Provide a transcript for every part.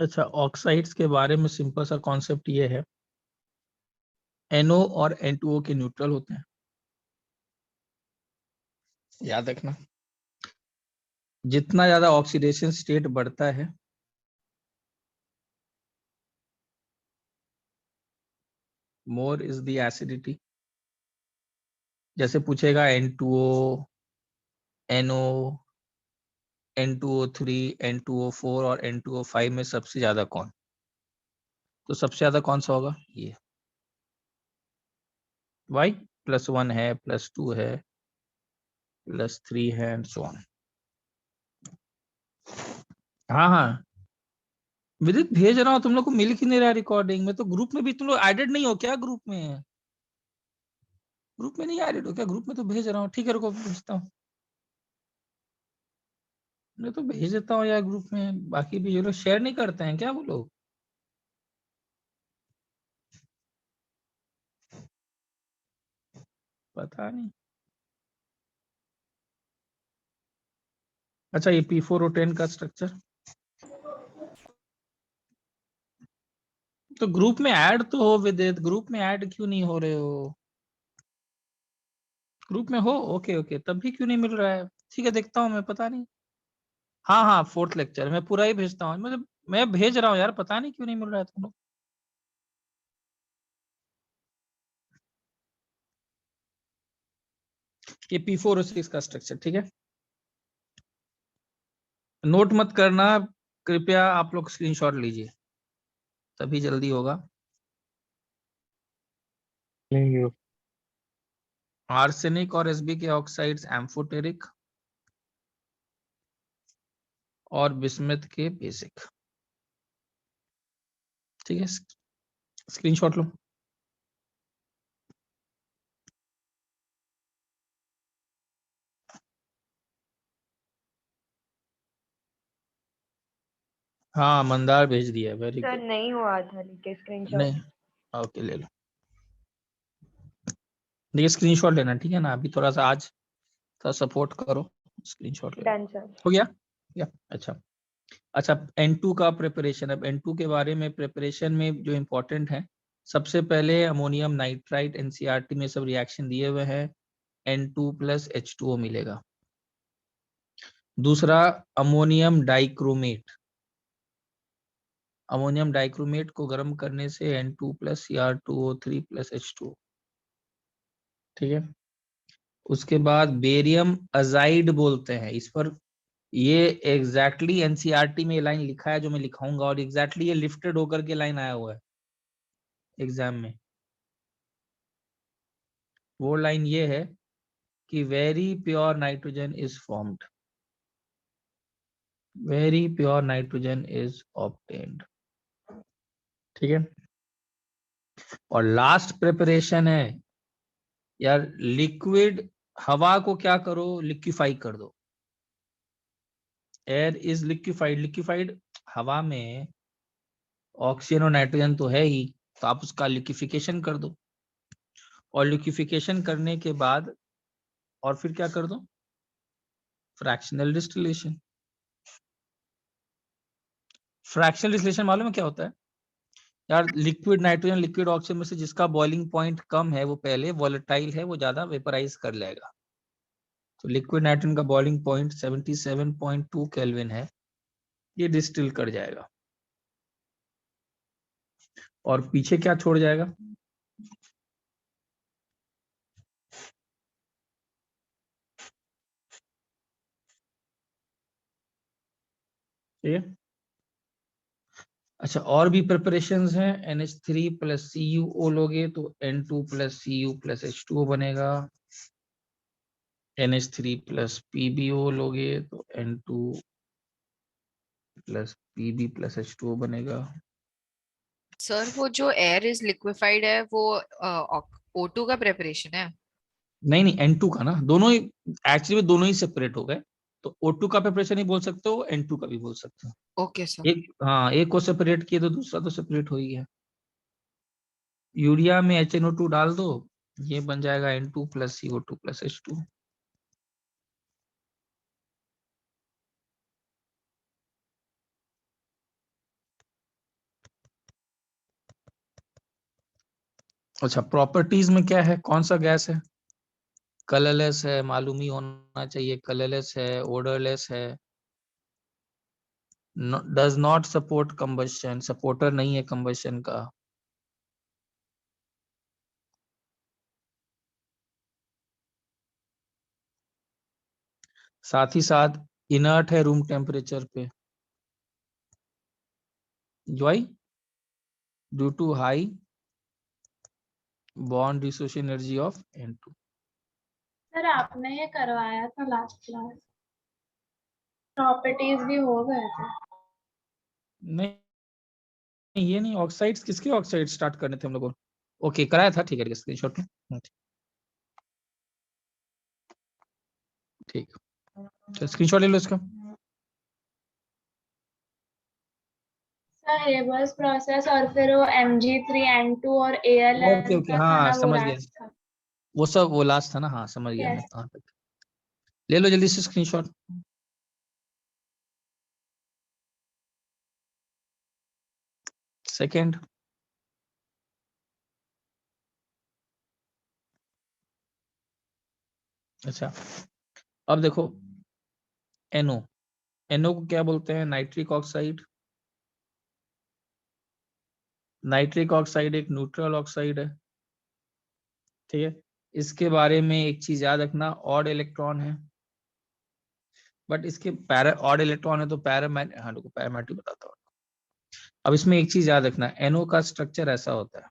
अच्छा, ऑक्साइड्स के बारे में सिंपल सा कॉन्सेप्ट ये है, NO और N2O के न्यूट्रल होते हैं, याद रखना। जितना ज्यादा ऑक्सीडेशन स्टेट बढ़ता है, मोर इज द एसिडिटी। जैसे पूछेगा N2O, NO, N2O3, N2O4 और N2O5 में सबसे ज्यादा कौन, तो सबसे ज्यादा कौन सा होगा, ये वाई। +1 है, +2 है, +3 है एंड सो ऑन। हाँ हाँ, विदित भेज रहा हूँ, तुम लोग को मिल ही नहीं रहा रिकॉर्डिंग में, तो ग्रुप में भी तुम लोग ऐडेड नहीं हो क्या, ग्रुप में, ग्रुप में नहीं ऐडेड हो क्या, ग्रुप में तो भेज रहा हूँ, ठीक है रुको भेजता हूँ, मैं तो भेज देता हूँ यार ग्रुप में, बाकी भी ये लोग शेयर नहीं करते हैं क्या वो लोग। पता नहीं। अच्छा, ये P4O10 का स्ट्रक्चर, तो ग्रुप में ऐड तो हो विदित, ग्रुप में ऐड क्यों नहीं हो रहे हो, ग्रुप में हो, ओके ओके, तब भी क्यों नहीं मिल रहा है, ठीक है देखता हूँ मैं, पता नहीं। हाँ हाँ, 4th लेक्चर मैं पूरा ही भेजता हूँ, मतलब मैं भेज रहा हूँ यार, पता नहीं क्यों नहीं मिल रहा है तुम लोग। ये P4O6 का स्ट्रक्चर, ठीक है, नोट मत करना, कृपया आप लोग स्क्रीनशॉट लीजिए, तभी जल्दी होगा। लेंगे। आर्सेनिक और एसबी के ऑक्साइड्स एम्फोटेरिक और बिस्मथ के बेसिक, ठीक है, स्क्रीनशॉट लो। हाँ मंदार भेज दिया, वेरी सर गुड। नहीं हुआ था लेके स्क्रीनशॉट। नहीं, ओके ले लो, देखिए स्क्रीनशॉट लेना, ठीक है ना, अभी थोड़ा सा आज थोड़ा सपोर्ट करो, स्क्रीनशॉट ले लो। Done sir. हो गया, या अच्छा। अच्छा, N2 का प्रिपरेशन, अब N2 के बारे में प्रिपरेशन में जो इम्पोर्टेंट है, सबसे पहले अमोनियम नाइट्राइट, NCERT में सब रिएक्शन दिए हुए हैं, N2 + H2O मिलेगा। दूसरा, अमोनियम डाइक्रोमेट, अमोनियम डाइक्रोमेट को गर्म करने से N2 + Cr2O3 + H2O, ठीक है। उसके बाद बेरियम अजाइड बोलते हैं इस पर, ये एग्जैक्टली एनसीईआरटी में लाइन लिखा है जो मैं लिखाऊंगा, और एग्जैक्टली ये लिफ्टेड होकर के लाइन आया हुआ है एग्जाम में। वो लाइन ये है कि very pure nitrogen is formed, very pure nitrogen is obtained, ठीक है। और लास्ट प्रिपरेशन है यार, लिक्विड, हवा को क्या करो, लिक्विफाई कर दो, एयर इज लिक्विफाइड, लिक्विफाइड हवा में ऑक्सीजन और नाइट्रोजन तो है ही, तो आप उसका लिक्विफिकेशन कर दो, और लिक्विफिकेशन करने के बाद और फिर क्या कर दो, फ्रैक्शनल डिस्टिलेशन। फ्रैक्शनल डिस्टिलेशन मालूम है क्या होता है यार, लिक्विड नाइट्रोजन लिक्विड ऑक्सीजन में से जिसका बॉइलिंग पॉइंट कम है वो पहले वॉलेटाइल है, वो ज्यादा वेपराइज कर लेगा, तो लिक्विड नाइट्रोजन का बॉइलिंग पॉइंट 77.2 केल्विन है, ये डिस्टिल कर जाएगा, और पीछे क्या छोड़ जाएगा, ठीक है। अच्छा, और भी प्रिपरेशंस हैं, NH3 + CuO लोगे तो N2 + Cu + H2O बनेगा, NH3 + PbO लोगे तो N2 + Pb + H2O बनेगा। सर वो जो एयर इज लिक्विफाइड है वो O2 का प्रेपरेशन है। नहीं नहीं, N2 का ना, दोनों ही एक्चुअली दोनों ही सेपरेट हो गए, तो O2 का प्रिपरेशन ही बोल सकते हो, N2 का भी बोल सकते हो। Okay sir. एक, हाँ एक को सेपरेट किए तो दूसरा तो सेपरेट हो ही गया। यूरिया में HNO2 डाल दो, ये बन जाएगा N2 + CO2 + H2। अच्छा, प्रॉपर्टीज में क्या है, कौन सा गैस है? कलरलेस है, मालूम ही होना चाहिए, कलरलेस है, ओडरलेस है, does not support combustion, supporter नहीं है कंबशन का, साथ ही साथ इनर्ट है रूम टेम्परेचर पे, why due to high bond dissociation energy of N2। Sir आपने ये करवाया था लास्ट क्लास, प्रॉपर्टीज भी हो गए थे। नहीं, ये नहीं, ऑक्साइड्स किसके ऑक्साइड स्टार्ट करने थे हम लोगों को? ओके, कराया था, ठीक है, स्क्रीनशॉट में। ठीक, तो स्क्रीनशॉट ले लो इसका। सर रिवर्स प्रोसेस और फिर वो Mg3N2 और ओके ALN ओके, का था हाँ ना, वो समझ गया, लास्ट था। वो सब वो लास्ट था ना, हाँ समझ गया मैं यस। कहाँ तक। ले लो जल्दी से स्क्रीनशॉट। सेकंड, अच्छा अब देखो, NO, NO को क्या बोलते हैं? Nitric oxide. नाइट्रिक ऑक्साइड एक न्यूट्रल ऑक्साइड है, ठीक है। इसके बारे में एक चीज याद रखना, ऑड इलेक्ट्रॉन है, बट इसके पैरा ऑड इलेक्ट्रॉन है तो पैरामैट, हाँ रुको पैरामैटिक बताता हूँ। अब इसमें एक चीज याद रखना, NO का स्ट्रक्चर ऐसा होता है,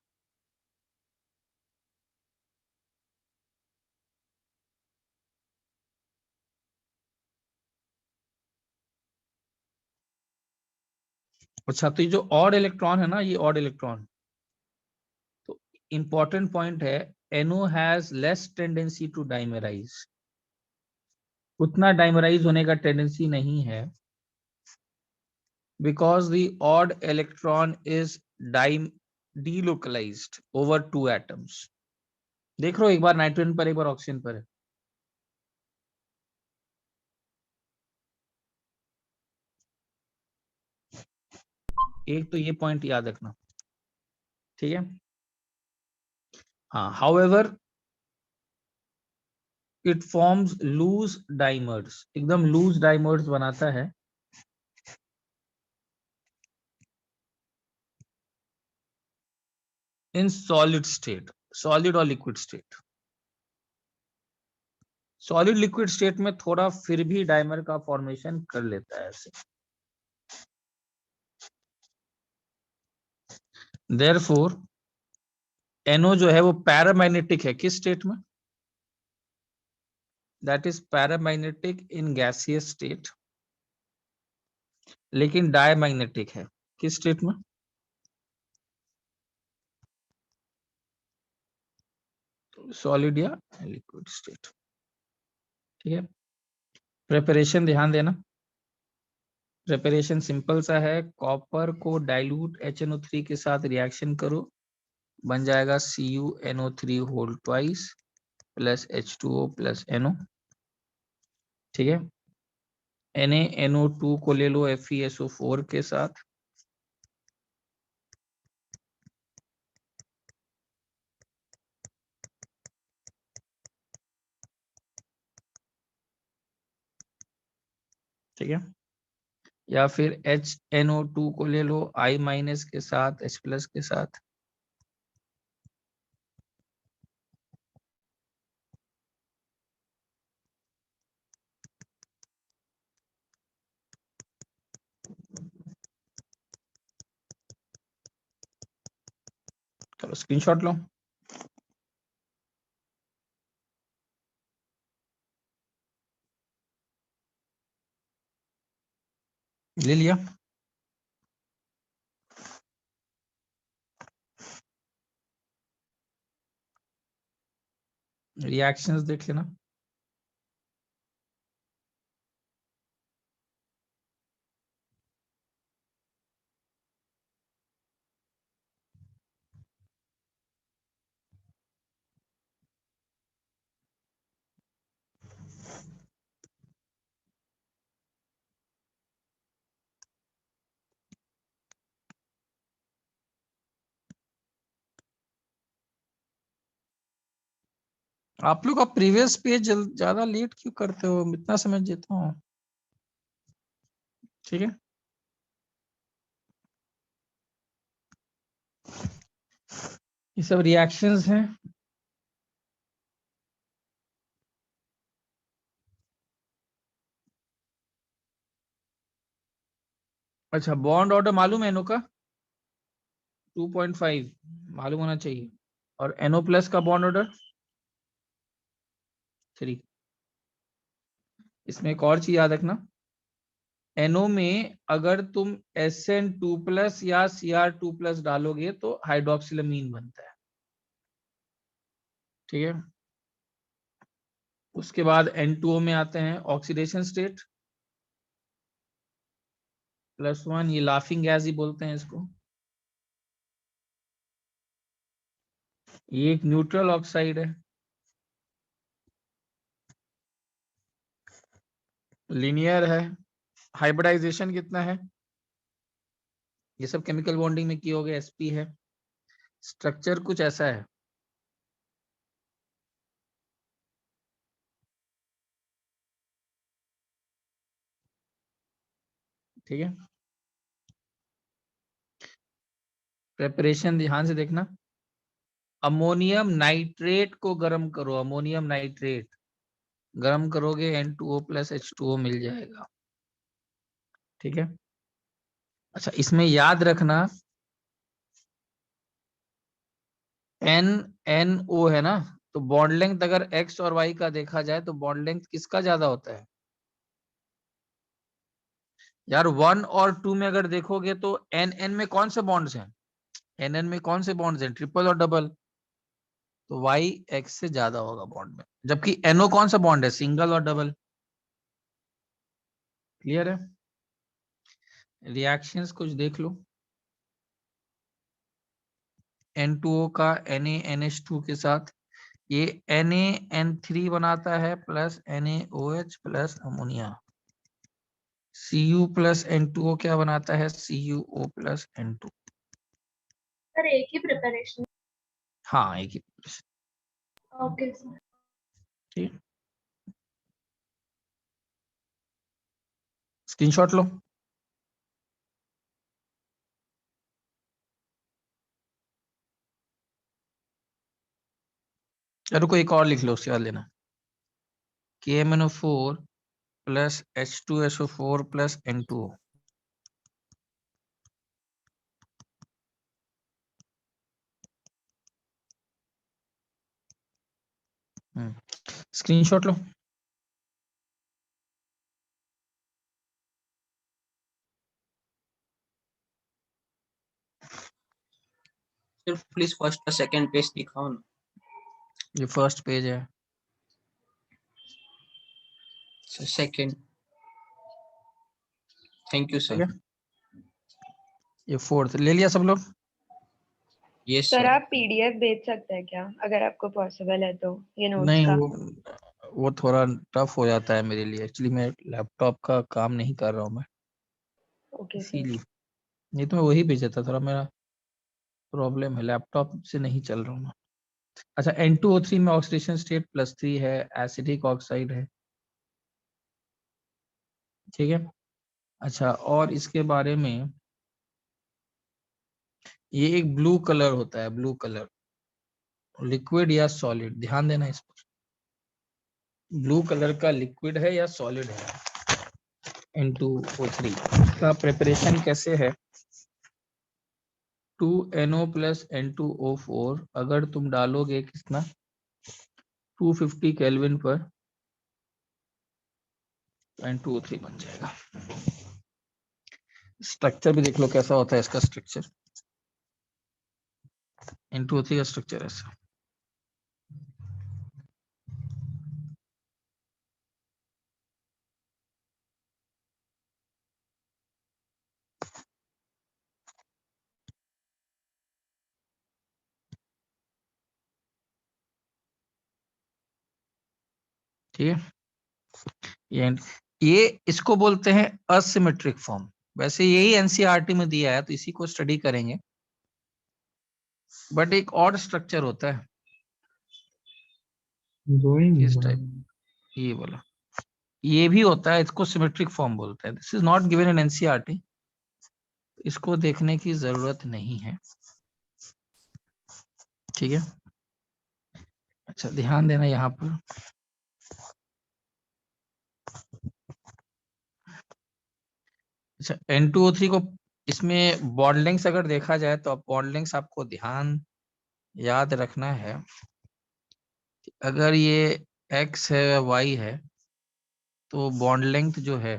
अच्छा तो ये जो ऑड इलेक्ट्रॉन है ना, ये ऑड इलेक्ट्रॉन, तो इंपॉर्टेंट पॉइंट है, NO has less tendency to dimerise, उतना डाइमराइज होने का टेंडेंसी नहीं है, because the odd electron is dime delocalized over two atoms। देख रहे हो, एक बार नाइट्रोजन पर एक बार ऑक्सीजन पर है, एक तो ये पॉइंट याद रखना, ठीक है। हाँ, however it forms loose dimers, एकदम लूज डाइमर्स बनाता है इन सॉलिड स्टेट, सॉलिड और liquid state. Solid liquid state में थोड़ा फिर भी डाइमर का फॉर्मेशन कर लेता है ऐसे। देयरफॉर NO जो है वो पैरामैग्नेटिक है, किस स्टेट में? That is paramagnetic in gaseous state, लेकिन डायमैग्नेटिक है किस स्टेट में? सॉलिड या लिक्विड स्टेट, ठीक है। प्रिपरेशन ध्यान देना, प्रिपरेशन सिंपल सा है, कॉपर को डाइल्यूट HNO3 के साथ रिएक्शन करो, बन जाएगा CuNO3 whole twice plus H2O plus NO, ठीक है। NaNO2 को ले लो FeSO4 के साथ, ठीक है, या फिर HNO2 को ले लो I माइनस के साथ H प्लस के साथ, चलो स्क्रीनशॉट लो, ले लिया। रिएक्शंस देख लेना, आप लोग का प्रीवियस पेज ज्यादा लेट क्यों करते हो, इतना समय देता हूँ। ठीक है, ये सब रिएक्शंस हैं। अच्छा, बॉन्ड ऑर्डर मालूम है एनओ का 2.5 मालूम होना चाहिए, और NO प्लस का बॉन्ड ऑर्डर 3। इसमें एक और चीज याद रखना, NO में अगर तुम SN2+ या Cr2+ डालोगे तो हाइड्रोक्सिलमीन बनता है। ठीक है, उसके बाद N2O में आते हैं ऑक्सीडेशन स्टेट +1, ये लाफिंग गैस ही बोलते हैं इसको। ये एक न्यूट्रल ऑक्साइड है, लिनियर है, हाइब्रिडाइजेशन कितना है, ये सब केमिकल बॉन्डिंग में किए होगे, sp है। स्ट्रक्चर कुछ ऐसा है, ठीक है। प्रेपरेशन ध्यान से देखना, अमोनियम नाइट्रेट को गर्म करो, अमोनियम नाइट्रेट गर्म करोगे N2O+ H2O मिल जाएगा। ठीक है, अच्छा इसमें याद रखना NO है ना, तो बॉन्ड लेंथ अगर X और Y का देखा जाए तो बॉन्ड लेंथ किसका ज्यादा होता है यार, 1 और 2 में अगर देखोगे तो NN में कौन से बॉन्ड्स हैं, NN में कौन से बॉन्ड्स हैं, ट्रिपल और डबल, तो Y X से ज्यादा होगा बॉन्ड में, जबकि NO कौन सा बॉन्ड है, सिंगल और डबल। क्लियर है, रिएक्शंस कुछ देख लो, N2O का NaNH2 के साथ ये NaN3 बनाता है plus NaOH plus ammonia. Cu+N2O क्या बनाता है, CuO+N2। सर एक ही प्रिपरेशन। हाँ एक ही, ओके सर। ठीक, स्क्रीनशॉट लो। रुको एक और लिख लो, उसके बाद लेना, KMnO4 plus H2SO4 plus N2O। Screenshot लो। सिर्फ प्लीज फर्स्ट और सेकंड पेज दिखाओ ना। ये फर्स्ट पेज है, सेकंड, थैंक यू ठीक सर। है, ये फोर्थ ले लिया सब लोग। Yes sir sir. आप पीडीएफ भेज सकते हैं क्या, अगर आपको पॉसिबल है तो, ये नोट्स नहीं का। वो थोड़ा टफ हो जाता है मेरे लिए, एक्चुअली मैं लैपटॉप का काम नहीं कर रहा हूँ मैं, ओके सर। इसीलिए, नहीं तो मैं वही भेजा था, थोड़ा मेरा प्रॉब्लम है, लैपटॉप से नहीं चल रहा हूँ मैं। अच्छा N2O3 में ऑक्सीडेशन स्टेट +3 है, एसिडिक ऑक्साइड है, ठीक है। अच्छा और इसके बारे में, ये एक ब्लू कलर होता है, ब्लू कलर, लिक्विड या सॉलिड, ध्यान देना इस पर, ब्लू कलर का लिक्विड है या सॉलिड है N2O3 का प्रिपरेशन कैसे है, 2NO + N2O4 अगर तुम डालोगे कितना 250 केल्विन पर N2O3 बन जाएगा। स्ट्रक्चर भी देख लो कैसा होता है इसका स्ट्रक्चर, N2O3 का स्ट्रक्चर ऐसा, ठीक है। ये इसको बोलते हैं असिमेट्रिक फॉर्म, वैसे यही एनसीईआरटी में दिया है तो इसी को स्टडी करेंगे, बट एक और स्ट्रक्चर होता है किस टाइप, ये बोला, ये भी होता है, इसको सिमेट्रिक फॉर्म बोलते हैं। This is not given in NCERT, इसको देखने की जरूरत नहीं है, ठीक है। अच्छा, ध्यान देना यहाँ पर, अच्छा N2O3 को, इसमें बॉन्ड लेंथ अगर देखा जाए तो बॉन्ड लेंथ आपको ध्यान याद रखना है, अगर ये x है y है तो बॉन्ड लेंथ जो है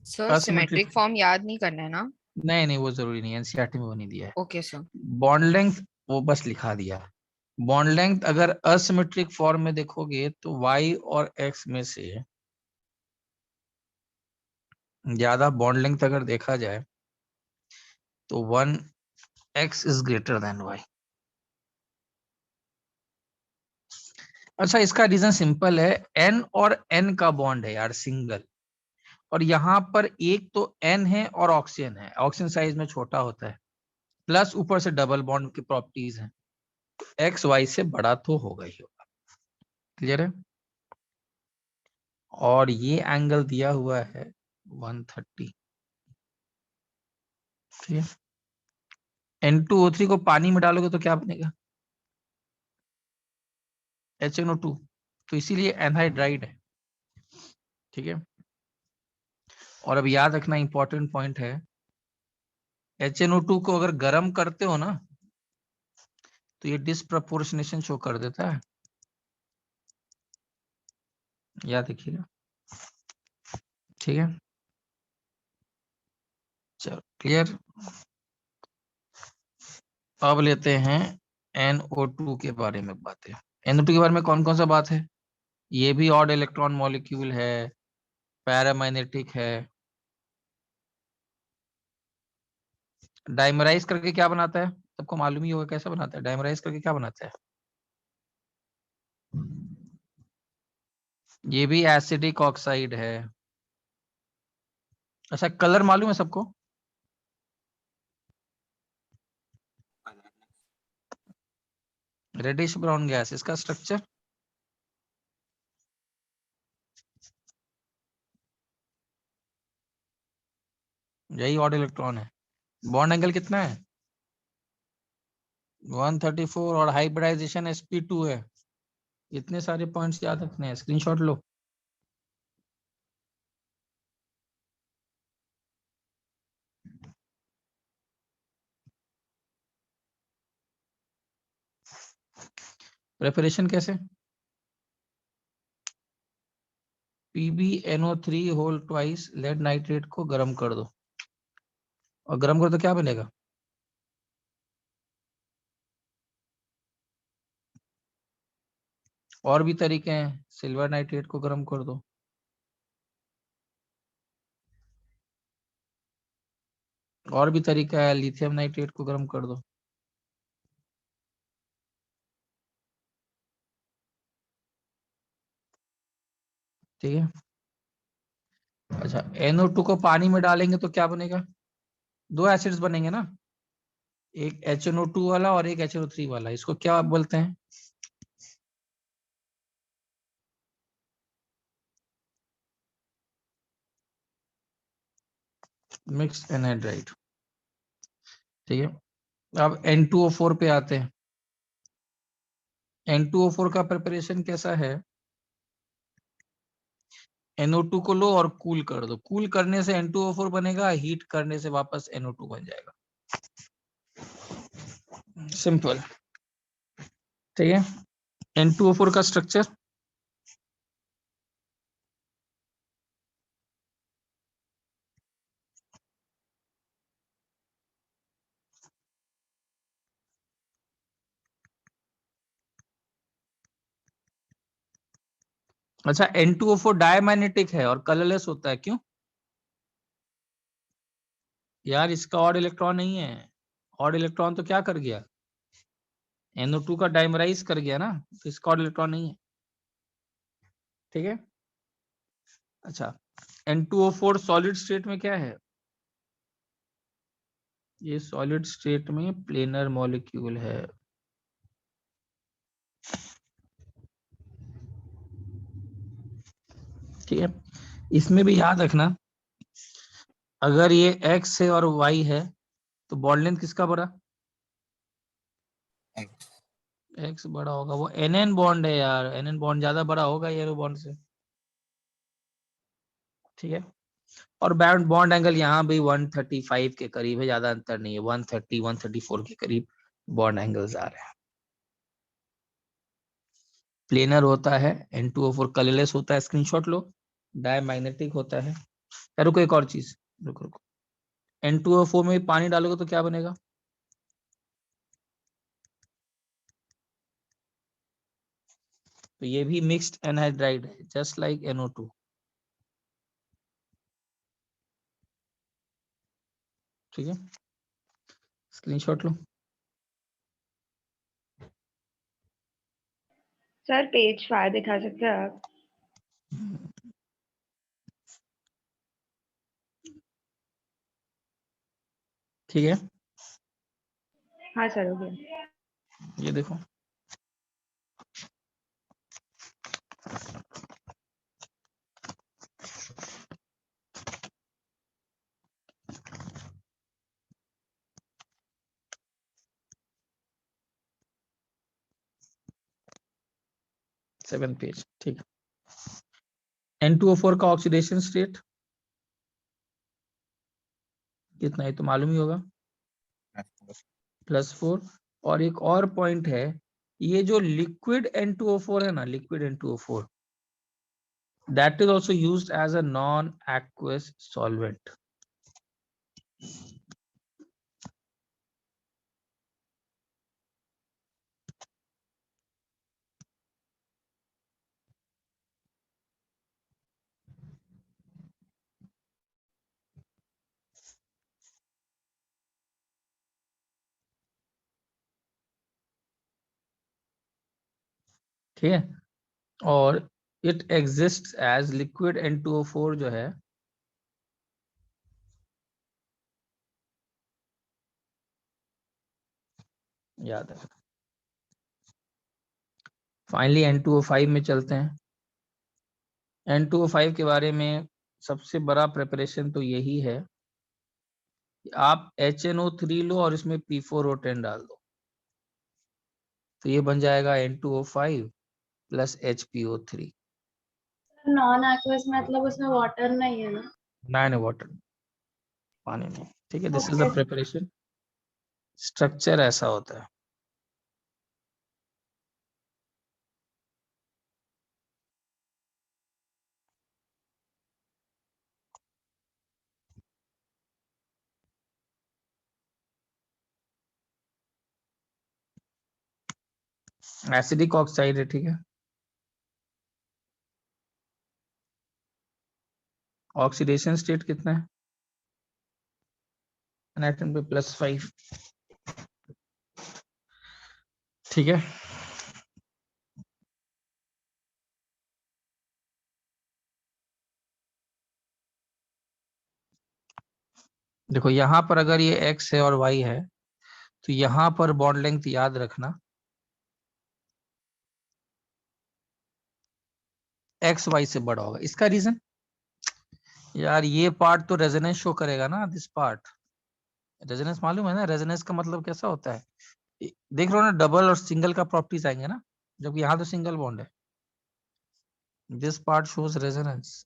सर असिमेट्रिक, सिमेट्रिक फॉर्म याद नहीं करना है ना? नहीं वो जरूरी नहीं, एनसीईआरटी में वो नहीं दिया है। Okay sir. बॉन्ड लेंथ वो बस लिखा दिया, बॉन्ड लेंथ अगर असिमेट्रिक फॉर्म में देखोगे तो y और x में से ज्यादा बॉन्ड लेंथ अगर देखा जाए तो 1x is greater than y। अच्छा, इसका रीजन सिंपल है, n और n का बॉन्ड है यार सिंगल, और यहाँ पर एक तो n है और ऑक्सीजन है, ऑक्सीजन साइज में छोटा होता है, प्लस ऊपर से डबल बॉन्ड की प्रॉपर्टीज हैं, एक्स वाई से बड़ा तो होगा ही होगा। क्लियर है? और ये एंगल दिया हुआ है 130, ठीक है। N2O3 को पानी में डालोगे तो क्या बनेगा? HNO2, तो इसीलिए एनहाइड्राइड है, ठीक है। और अब याद रखना इंपॉर्टेंट पॉइंट है, HNO2 को अगर गर्म करते हो ना तो ये डिस्प्रपोर्शनेशन शो कर देता है, याद रखिएगा, ठीक है। चलो क्लियर। अब लेते हैं NO2 के बारे में बातें। NO2 के बारे में कौन कौन सा बात है? ये भी ऑड इलेक्ट्रॉन मॉलिक्यूल है, पैरामैग्नेटिक है, डाइमराइज करके क्या बनाता है, सबको मालूम ही होगा कैसा बनाता है, डाइमराइज करके क्या बनाता है, ये भी एसिडिक ऑक्साइड है। अच्छा, कलर मालूम है सबको? रेडिश ब्राउन गैस, इसका स्ट्रक्चर यही ऑड इलेक्ट्रॉन है। बॉन्ड एंगल कितना है? 134, और हाइब्रिडाइजेशन sp2 है। इतने सारे पॉइंट्स याद रखने हैं, स्क्रीनशॉट लो। प्रेपरेशन कैसे? PbNO3 whole twice lead nitrate को गर्म कर दो, और गर्म कर दो क्या बनेगा? और भी तरीके हैं, सिल्वर नाइट्रेट को गर्म कर दो, और भी तरीका है, लिथियम नाइट्रेट को गर्म कर दो। ठीक है। अच्छा, NO2 को पानी में डालेंगे तो क्या बनेगा? दो एसिड्स बनेंगे ना, एक HNO2 वाला और एक HNO3 वाला, इसको क्या बोलते हैं? मिक्स एनहाइड्राइड, ठीक है। अब N2O4 पे आते हैं। N2O4 का प्रिपरेशन कैसा है? NO2 को लो और कूल कर दो, कूल करने से N2O4 बनेगा, हीट करने से वापस NO2 बन जाएगा, सिंपल, ठीक है। N2O4 का स्ट्रक्चर, अच्छा N2O4 डायमैग्नेटिक है और कलरलेस होता है, क्यों? यार इसका ऑड इलेक्ट्रॉन नहीं है, ऑड इलेक्ट्रॉन तो क्या कर गया, NO2 का डाइमराइज कर गया ना, तो इसका ऑड इलेक्ट्रॉन नहीं है, ठीक है। अच्छा, N2O4 सॉलिड स्टेट में क्या है? ये सॉलिड स्टेट में प्लेनर मॉलिक्यूल है। ठीक है, इसमें भी याद रखना, अगर ये X है और Y है तो बॉन्ड लेंथ किसका बड़ा? X बड़ा होगा। वो NN बॉन्ड है यार, NN बॉन्ड ज्यादा बड़ा होगा ये बॉन्ड से। ठीक है, और बॉन्ड बॉन्ड एंगल यहाँ भी 135 के करीब है, ज्यादा अंतर नहीं है, 130 134 के करीब बॉन्ड एंगल्स आ रहे हैं। प्लेनर होता है, N2O4 कलरलेस होता है, स्क्रीनशॉट लो। डायमैग्नेटिक होता है। रुको एक और चीज, रुको रुको, N2O4 में पानी डालोगे तो क्या बनेगा? तो ये भी मिक्स्ड एनहाइड्राइड है, जस्ट लाइक NO2। ठीक है, स्क्रीनशॉट लो। सर पेज 5 दिखा सकते हैं आप? ठीक है, हाँ सर, हो गया। ये देखो, सेवन पेज। ठीक है, N2O4 का ऑक्सीडेशन स्टेट कितना है तो मालूम ही होगा, +4। और एक और पॉइंट है, ये जो लिक्विड N2O4 है ना, liquid N2O4, that is also used as a non-aqueous solvent। ठीक है, और it exist as liquid N2O4 जो है, याद है। फाइनली N2O5 में चलते हैं। N2O5 के बारे में सबसे बड़ा प्रिपरेशन तो यही है कि आप HNO3 लो और इसमें P4O10 डाल दो, तो ये बन जाएगा N2O5 + HPO3। नॉन एक्वस मतलब उसमें वाटर नहीं है ना? नाइन वाटर, पानी नहीं। ठीक है, this is the Okay. Preparation, structure ऐसा होता है। एसिडिक ऑक्साइड है। ठीक है, ऑक्सीडेशन स्टेट कितना है? एनाटॉमी पे +5। ठीक है, देखो यहाँ पर अगर ये X है और Y है तो यहाँ पर बॉन्ड लेंथ याद रखना XY से बड़ा होगा। इसका रीजन यार, ये पार्ट तो रेजोनेंस शो करेगा ना, दिस पार्ट। रेजोनेंस मालूम है ना, रेजोनेंस का मतलब कैसा होता है? देख रहे हो ना, डबल और सिंगल का प्रॉपर्टीज आएंगे ना, जबकि यहाँ तो सिंगल बॉन्ड है। This part shows resonance.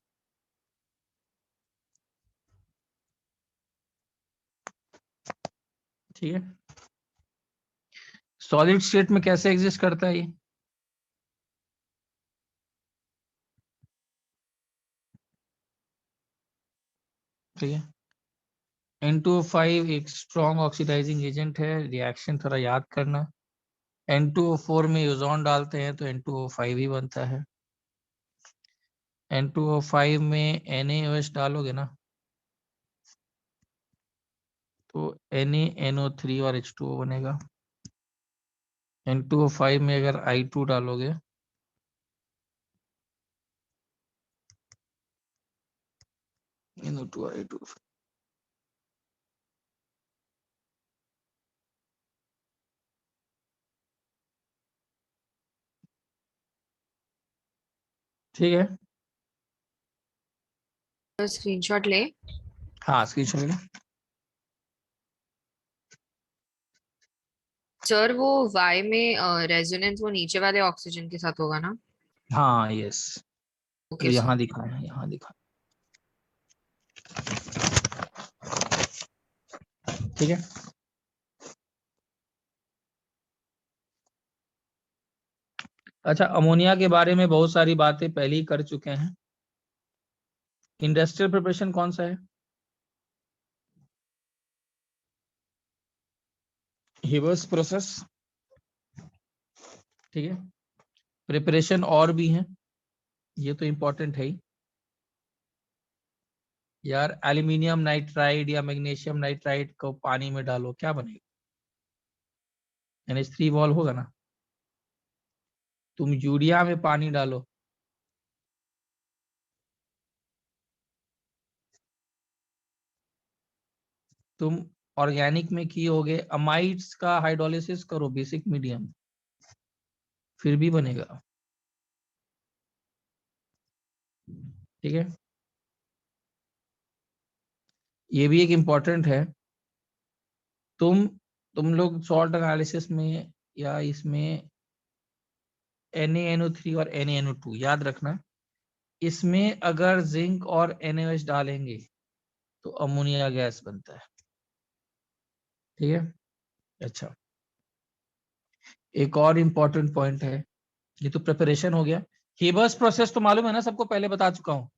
ठीक है, सॉलिड स्टेट में कैसे एग्जिस्ट करता है ये? ठीक है, N2O5 एक स्ट्रॉन्ग ऑक्सीडाइजिंग एजेंट है, रिएक्शन थोड़ा याद करना। N2O4 में ओजोन डालते हैं तो N2O5 ही बनता है। N2O5 में NaOH डालोगे ना तो NaNO3 और H2O बनेगा। N2O5 में अगर I2 डालोगे NO2 ठीक है। स्क्रीनशॉट ले। हाँ स्क्रीनशॉट लेना। सर वो Y में रेजोनेंस वो नीचे वाले ऑक्सीजन के साथ होगा ना? हाँ यस, ओके सर। यहाँ दिखा है, यहाँ दिखा, ठीक है। अच्छा, अमोनिया के बारे में बहुत सारी बातें पहले ही कर चुके हैं। इंडस्ट्रियल प्रिपरेशन कौन सा है? हिवर्स प्रोसेस, ठीक है। प्रिपरेशन और भी हैं, ये तो इंपॉर्टेंट है ही यार। एल्यूमिनियम नाइट्राइड या मैग्नीशियम नाइट्राइड को पानी में डालो, क्या बनेगा? NH3 वॉल होगा ना। तुम यूरिया में पानी डालो, तुम ऑर्गेनिक में किए अमाइड्स का हाइड्रोलिसिस करो बेसिक मीडियम, फिर भी बनेगा, ठीक है। ये भी एक इम्पोर्टेंट है। तुम लोग सॉल्ट एनालिसिस में या इसमें NaNO3 और NaNO2 याद रखना, इसमें अगर जिंक और NaOH डालेंगे तो अमोनिया गैस बनता है, ठीक है। अच्छा, एक और इम्पोर्टेंट पॉइंट है, ये तो प्रिपरेशन हो गया। हेबर्स प्रोसेस तो मालूम है ना सबको, पहले बता चुका हूँ।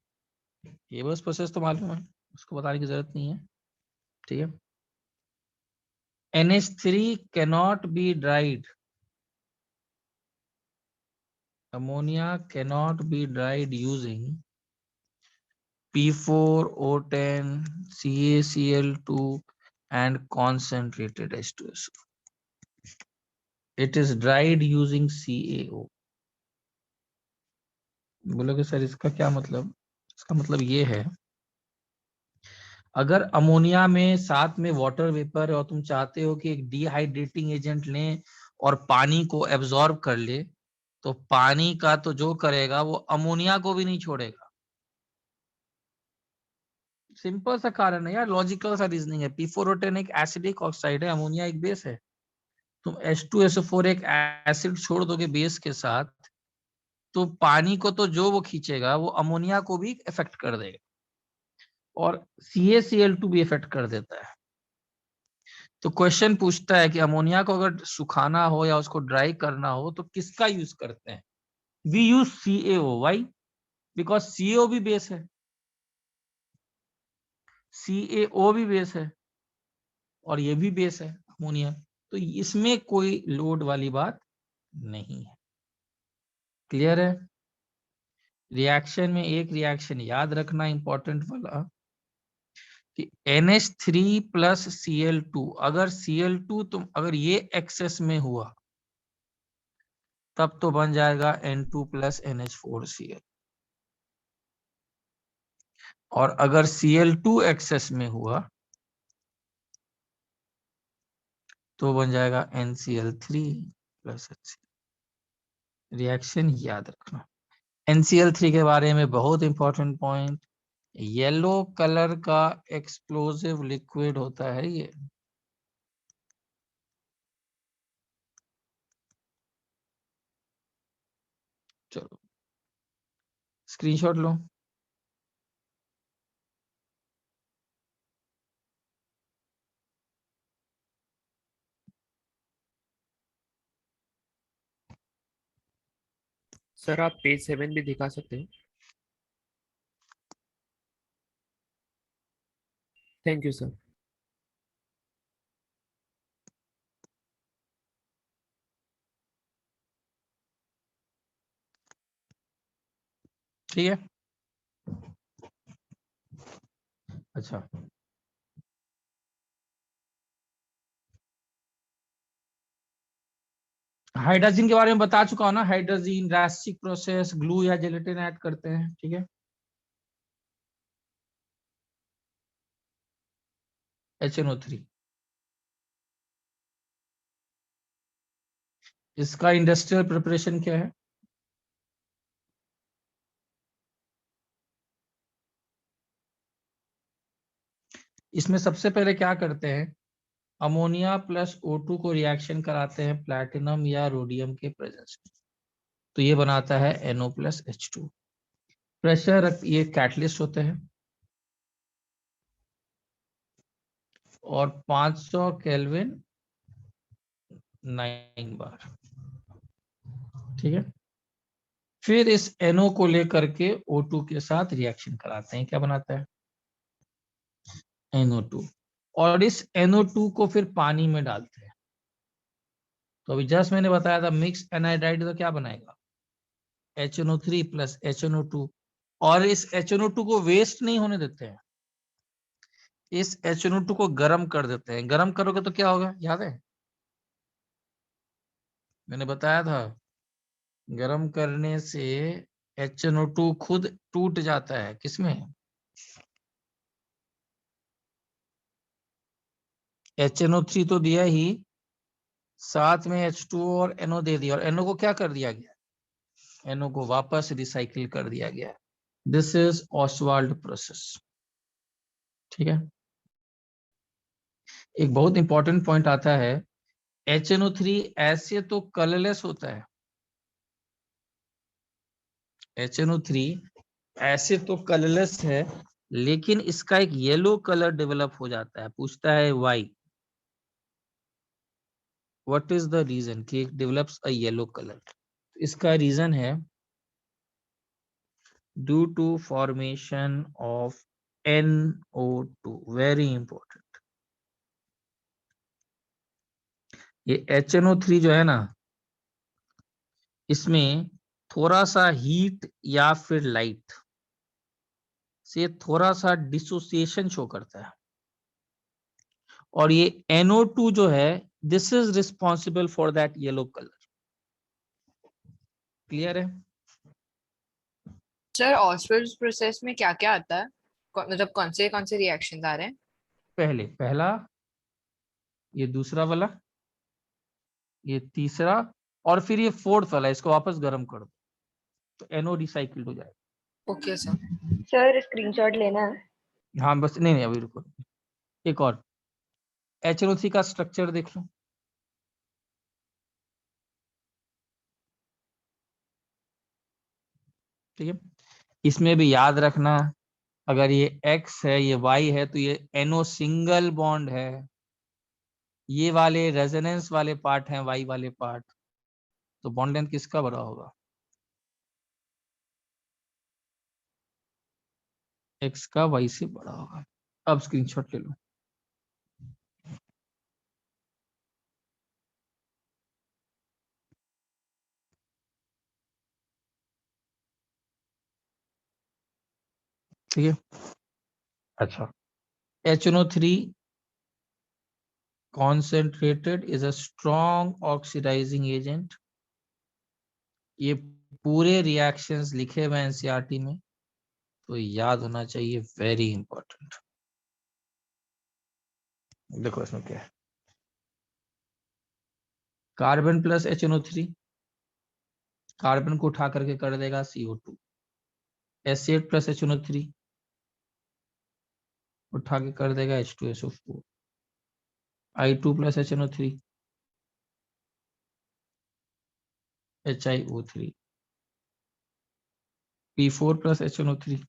हेबर्स प्रोसेस तो मालूम है, उसको बताने की जरूरत नहीं है, ठीक है। NH3 cannot be dried, ammonia cannot be dried using P4O10 CaCl2 and concentrated H2SO. It is dried using CaO. बोलोगे सर इसका क्या मतलब? इसका मतलब ये है, अगर अमोनिया में साथ में वाटर वेपर है और तुम चाहते हो कि एक डिहाइड्रेटिंग एजेंट लें और पानी को एब्जॉर्ब कर ले, तो पानी का तो जो करेगा वो अमोनिया को भी नहीं छोड़ेगा। सिंपल सा कारण है यार, लॉजिकल सा रीजनिंग है। P4O10 एक एसिडिक ऑक्साइड है, अमोनिया एक बेस है। तुम H2SO4 एक एसिड छोड़ दोगे बेस के साथ, तो पानी को तो जो वो खींचेगा वो अमोनिया को भी इफेक्ट कर देगा, और CaCl2 भी इफेक्ट कर देता है। तो क्वेश्चन पूछता है कि अमोनिया को अगर सुखाना हो या उसको ड्राई करना हो तो किसका यूज करते हैं? We use CaO। Why? Because CaO भी बेस है, CaO भी बेस है और ये भी बेस है अमोनिया, तो इसमें कोई लोड वाली बात नहीं है। क्लियर है? रिएक्शन में एक रिएक्शन याद रखना इंपॉर्टेंट वाला, कि NH3 प्लस Cl2, अगर Cl2 तुम अगर ये एक्सेस में हुआ तब तो बन जाएगा N2 प्लस NH4Cl, और अगर Cl2 एक्सेस में हुआ तो बन जाएगा NCl3 प्लस HCl। रिएक्शन याद रखना। NCl3 के बारे में बहुत इंपॉर्टेंट पॉइंट, येलो कलर का एक्सप्लोसिव लिक्विड होता है ये। चलो स्क्रीनशॉट लो। सर आप पेज 7 भी दिखा सकते हैं? Thank you sir. ठीक है। अच्छा, हाइड्रोजन के बारे में बता चुका हूं ना, हाइड्रोजन रास्टिक प्रोसेस, ग्लू या जेलेटिन ऐड करते हैं, ठीक है। HNO3। इसका इंडस्ट्रियल प्रिपरेशन क्या है? इसमें सबसे पहले क्या करते हैं, अमोनिया प्लस O2 को रिएक्शन कराते हैं प्लैटिनम या रोडियम के प्रेजेंस में, तो ये बनाता है NO प्लस H2। प्रेशर, ये कैटलिस्ट होते हैं, और 500 केल्विन 9 बार। ठीक है, फिर इस NO को लेकर के O2 के साथ रिएक्शन कराते हैं, क्या बनाता है? NO2। और इस NO2 को फिर पानी में डालते हैं। तो अभी जस्ट मैंने बताया था मिक्स एनाइड्राइड तो क्या बनाएगा? HNO3 plus HNO2। और इस HNO2 को वेस्ट नहीं होने देते हैं, इस HNO2 को गर्म कर देते हैं। गर्म करोगे तो क्या होगा, याद है? मैंने बताया था, गर्म करने से HNO2 खुद टूट जाता है, किसमें? HNO3 तो दिया ही, साथ में H2O और NO दे दिया, और NO को क्या कर दिया गया? NO को वापस रिसाइकिल कर दिया गया। This is Oswald process. ठीक है, एक बहुत इंपॉर्टेंट पॉइंट आता है, HNO3 ऐसे तो कलरलेस होता है, HNO3 ऐसे तो कलरलेस है, लेकिन इसका एक येलो कलर डेवलप हो जाता है। पूछता है why, what is the reason कि it develops a yellow colour? इसका रीजन है due to formation of NO2, very important. ये HNO3 जो है ना, इसमें थोड़ा सा हीट या फिर लाइट से थोड़ा सा डिसोसिएशन शो करता है, और ये NO2 जो है, this is responsible for that yellow colour. Clear है? सर ऑस्वाल्ड प्रोसेस में क्या क्या आता है? मतलब कौन से रिएक्शंस आ रहे हैं? पहला, ये दूसरा वाला, ये तीसरा, और फिर ये फोर्थ वाला, इसको वापस गर्म कर दो तो NO रिसाइकिल्ड हो जाएगा। Okay sir. सर स्क्रीनशॉट लेना है। हाँ बस, नहीं अभी रुको, एक और HNO3 का स्ट्रक्चर देख लो। ठीक है, इसमें भी याद रखना, अगर ये X है, ये Y है, तो ये NO सिंगल बॉन्ड है, ये वाले रेजोनेंस वाले पार्ट हैं, Y वाले पार्ट, तो बॉन्ड लेंथ किसका बड़ा होगा? X का Y से बड़ा होगा। अब स्क्रीनशॉट ले लो। ठीक है, अच्छा, HNO3 concentrated is a strong oxidizing agent। ये पूरे रिएक्शंस लिखे हुए एनसीईआरटी में, तो याद होना चाहिए, वेरी इंपॉर्टेंट। देखो इसमें क्या है, कार्बन प्लस HNO3 कार्बन को उठा करके कर देगा CO2, H8 प्लस HNO3 उठा के कर देगा H2SO4, I2 plus HNO3 HiO3, P4 plus HNO3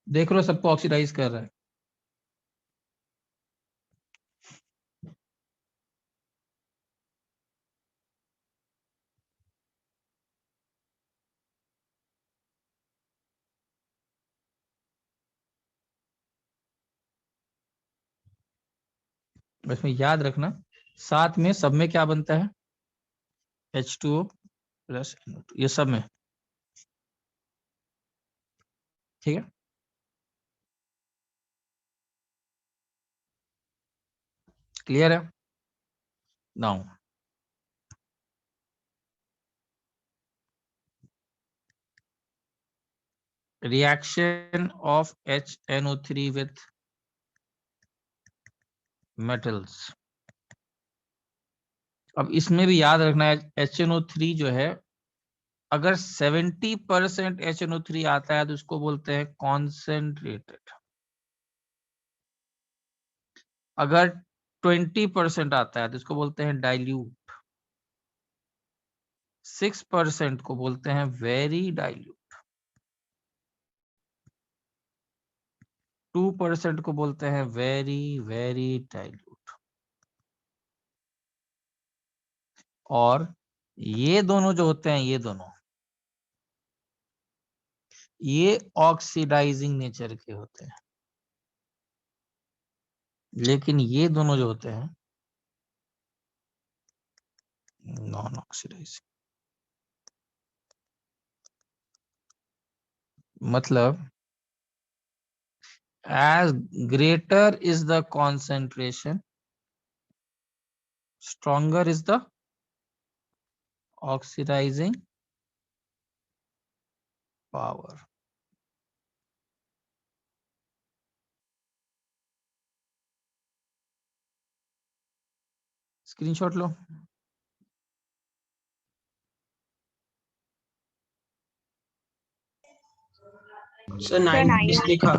देख लो, सबको ऑक्सीडाइज कर रहा है। इसमें याद रखना, साथ में सब में क्या बनता है? H2O प्लस NO2, ये सब में। ठीक है, क्लियर है? Now reaction of HNO3 with metals. अब इसमें भी याद रखना है HNO3 जो है, अगर 70% HNO3 आता है तो उसको बोलते हैं कॉन्सेंट्रेटेड। अगर 20% आता है तो इसको बोलते हैं डाइल्यूट। 6% को बोलते हैं वेरी डाइल्यूट। 2% को बोलते हैं वेरी वेरी डाइल्यूट। और ये दोनों जो होते हैं, ये दोनों, ये ऑक्सीडाइजिंग नेचर के होते हैं, लेकिन ये दोनों जो होते हैं नॉन ऑक्सीडाइजिंग। मतलब as greater is the concentration, stronger is the oxidizing power. Screenshot low. Sir 9 लिखा।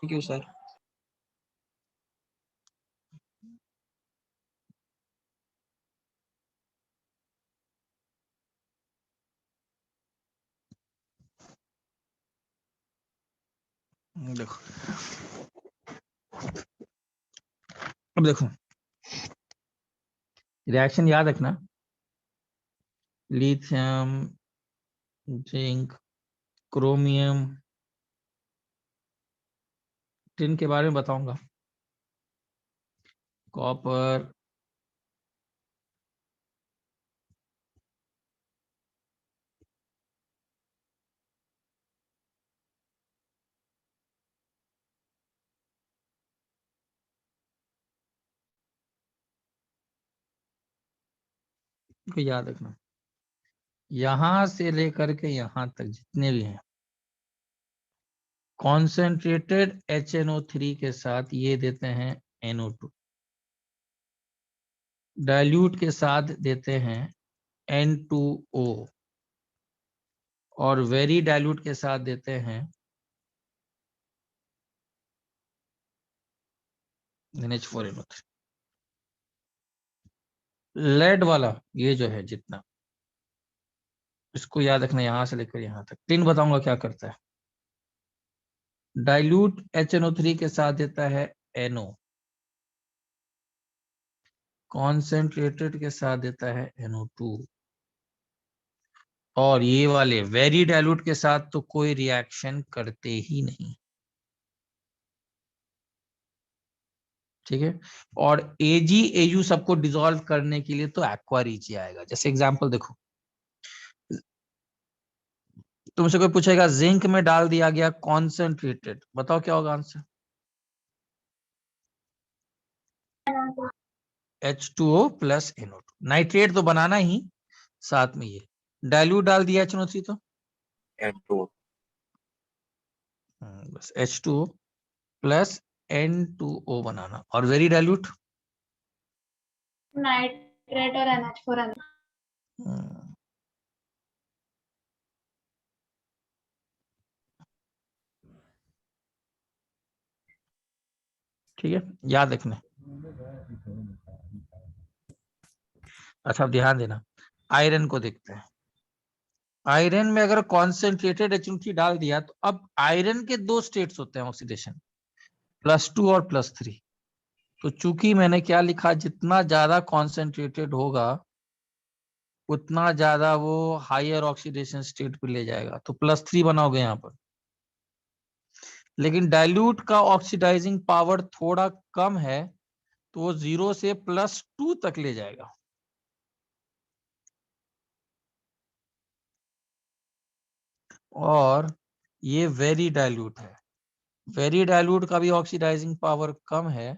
Thank you sir. देखो, अब देखो रिएक्शन याद रखना, लिथियम, जिंक, क्रोमियम, टिन के बारे में बताऊंगा, कॉपर, को याद रखना। यहां से लेकर के यहां तक जितने भी हैं, कॉन्सेंट्रेटेड HNO3 के साथ ये देते हैं NO2, डाइल्यूट के साथ देते हैं N2O, और वेरी डाइल्यूट के साथ देते हैं NH4NO3। लेड वाला ये जो है जितना, इसको याद रखना यहां से लेकर यहां तक। टिन बताऊंगा क्या करता है। डाइल्यूट HNO3 के साथ देता है NO, कॉन्सेंट्रेटेड के साथ देता है NO2, और ये वाले वेरी डाइल्यूट के साथ तो कोई रिएक्शन करते ही नहीं। ठीक है। और AgAu सबको डिसॉल्व करने के लिए तो एक्वा रीच आएगा। जैसे एग्जांपल देखो, तुमसे कोई पूछेगा जिंक में डाल दिया गया कॉन्सेंट्रेटेड, बताओ क्या होगा answer? H2O plus NO2। Nitrate तो बनाना ही, साथ में ये डाइल्यूट डाल दिया HNO3 तो N2O। बस H2O प्लस N2O बनाना। और वेरी डाइल्यूट नाइट्रेट और NH4 ठीक है, याद रखना। अच्छा, अब ध्यान देना, आयरन को देखते हैं। आयरन में अगर कॉन्सेंट्रेटेड HNO3 डाल दिया तो अब आयरन के दो स्टेट्स होते हैं ऑक्सीडेशन, +2 और +3। तो चूंकि मैंने क्या लिखा, जितना ज्यादा कॉन्सेंट्रेटेड होगा उतना ज्यादा वो हायर ऑक्सीडेशन स्टेट पे ले जाएगा, तो +3 बनाओगे यहाँ पर। लेकिन डाइल्यूट का ऑक्सीडाइजिंग पावर थोड़ा कम है, तो वो 0 से +2 तक ले जाएगा। और ये वेरी डाइल्यूट है, वेरी डाइल्यूट का भी ऑक्सीडाइजिंग पावर कम है,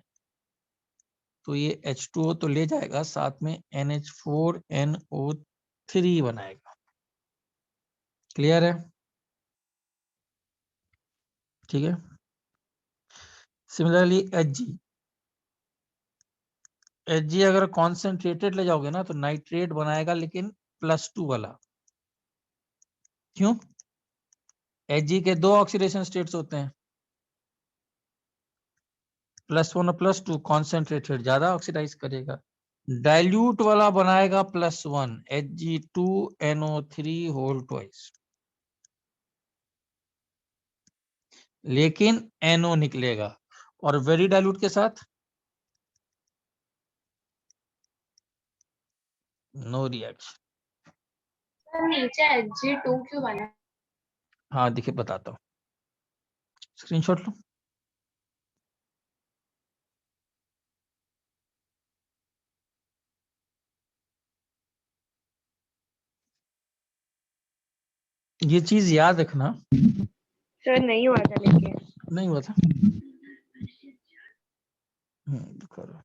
तो ये H2O तो ले जाएगा, साथ में NH4NO3 बनाएगा। क्लियर है? ठीक है। सिमिलरली Hg अगर कॉन्सेंट्रेटेड ले जाओगे ना तो नाइट्रेट बनाएगा, लेकिन +2 वाला। क्यों? Hg के 2 ऑक्सीडेशन स्टेट्स होते हैं, +1 और +2। कॉन्सेंट्रेटेड ज्यादा ऑक्सीडाइज करेगा। डाइल्यूट वाला बनाएगा +1 Hg2NO3 होल ट्वाइस, लेकिन NO निकलेगा। और वेरी डाइल्यूट के साथ नो रिएक्शन। सर नीचे Hg2 क्यों बना? हाँ देखिए बताता हूँ, स्क्रीनशॉट लो। ये चीज याद रखना। सर नहीं हुआ था लेकिन। नहीं हुआ था। दिखा रहा।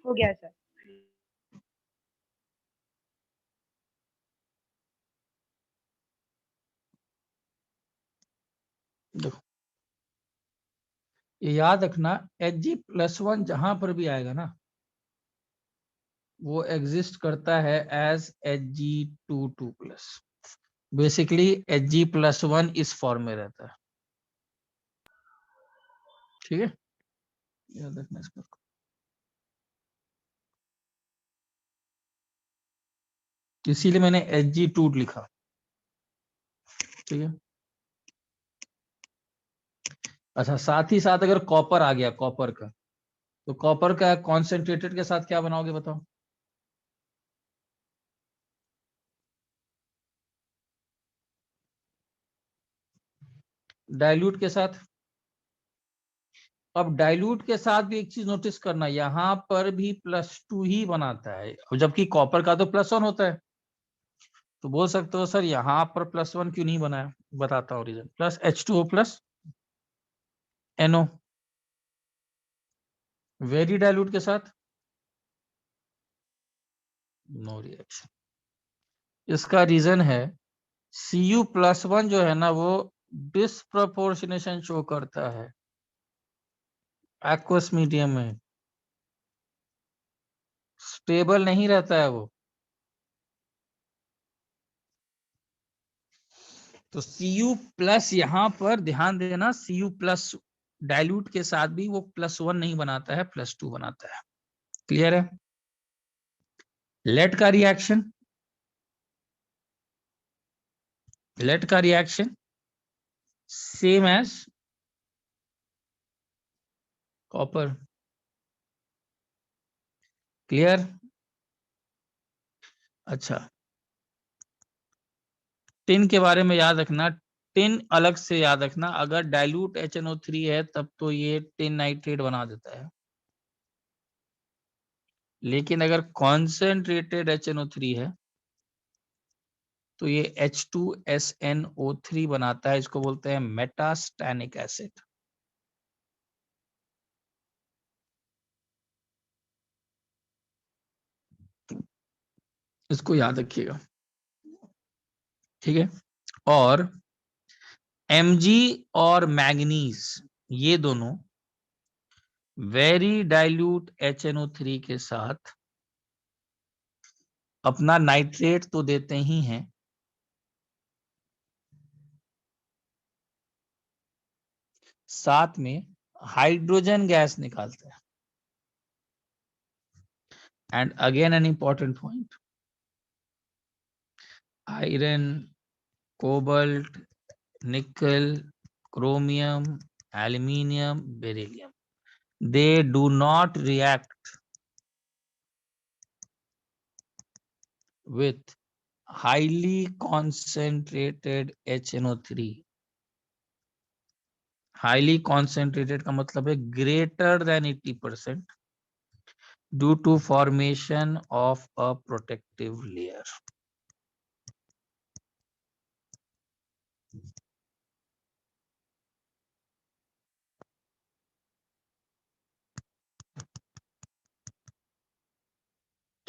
हो गया सर। देखो ये याद रखना, Hg+1 जहां पर भी आएगा ना वो एग्जिस्ट करता है एज Hg22+। बेसिकली Hg+1 इस फॉर्म में रहता है। ठीक है, याद रखना इसको। इसीलिए मैंने Hg2 लिखा। ठीक है। अच्छा, साथ ही साथ अगर कॉपर आ गया, कॉपर का, तो कॉपर का कॉन्सेंट्रेटेड के साथ क्या बनाओगे बताओ? डाइल्यूट के साथ। अब डाइल्यूट के साथ भी एक चीज नोटिस करना, यहां पर भी +2 ही बनाता है, जबकि कॉपर का तो +1 होता है। तो बोल सकते हो सर यहाँ पर +1 क्यों नहीं बनाया? बताता हूँ रीजन। +H2O+NO वेरी डाइल्यूट के साथ नो रिएक्शन। इसका रीजन है Cu+1 जो है ना वो डिस्प्रपोर्शनेशन शो करता है एक्वस मीडियम में, स्टेबल नहीं रहता है वो। तो Cu+ यहां पर ध्यान देना, Cu+ डाइल्यूट के साथ भी वो +1 नहीं बनाता है, +2 बनाता है। क्लियर है? लेड का रिएक्शन, लेड का reaction same as copper. Clear? अच्छा, टिन के बारे में याद रखना, टिन अलग से याद रखना। अगर डाइल्यूट HNO3 है तब तो ये टिन नाइट्रेट बना देता है, लेकिन अगर कॉन्सेंट्रेटेड HNO3 है तो ये H2SNO3 बनाता है। इसको बोलते हैं मेटास्टैनिक एसिड। इसको याद रखिएगा। ठीक है। और Mg और मैंगनीज ये दोनों वेरी डाइल्यूट HNO3 के साथ अपना नाइट्रेट तो देते ही हैं, साथ में हाइड्रोजन गैस निकालते हैं। And again an important point, iron, cobalt, निकल, chromium, aluminium, beryllium, they do not react with highly concentrated HNO3। Highly concentrated का मतलब है greater than 80% due to formation of a protective layer.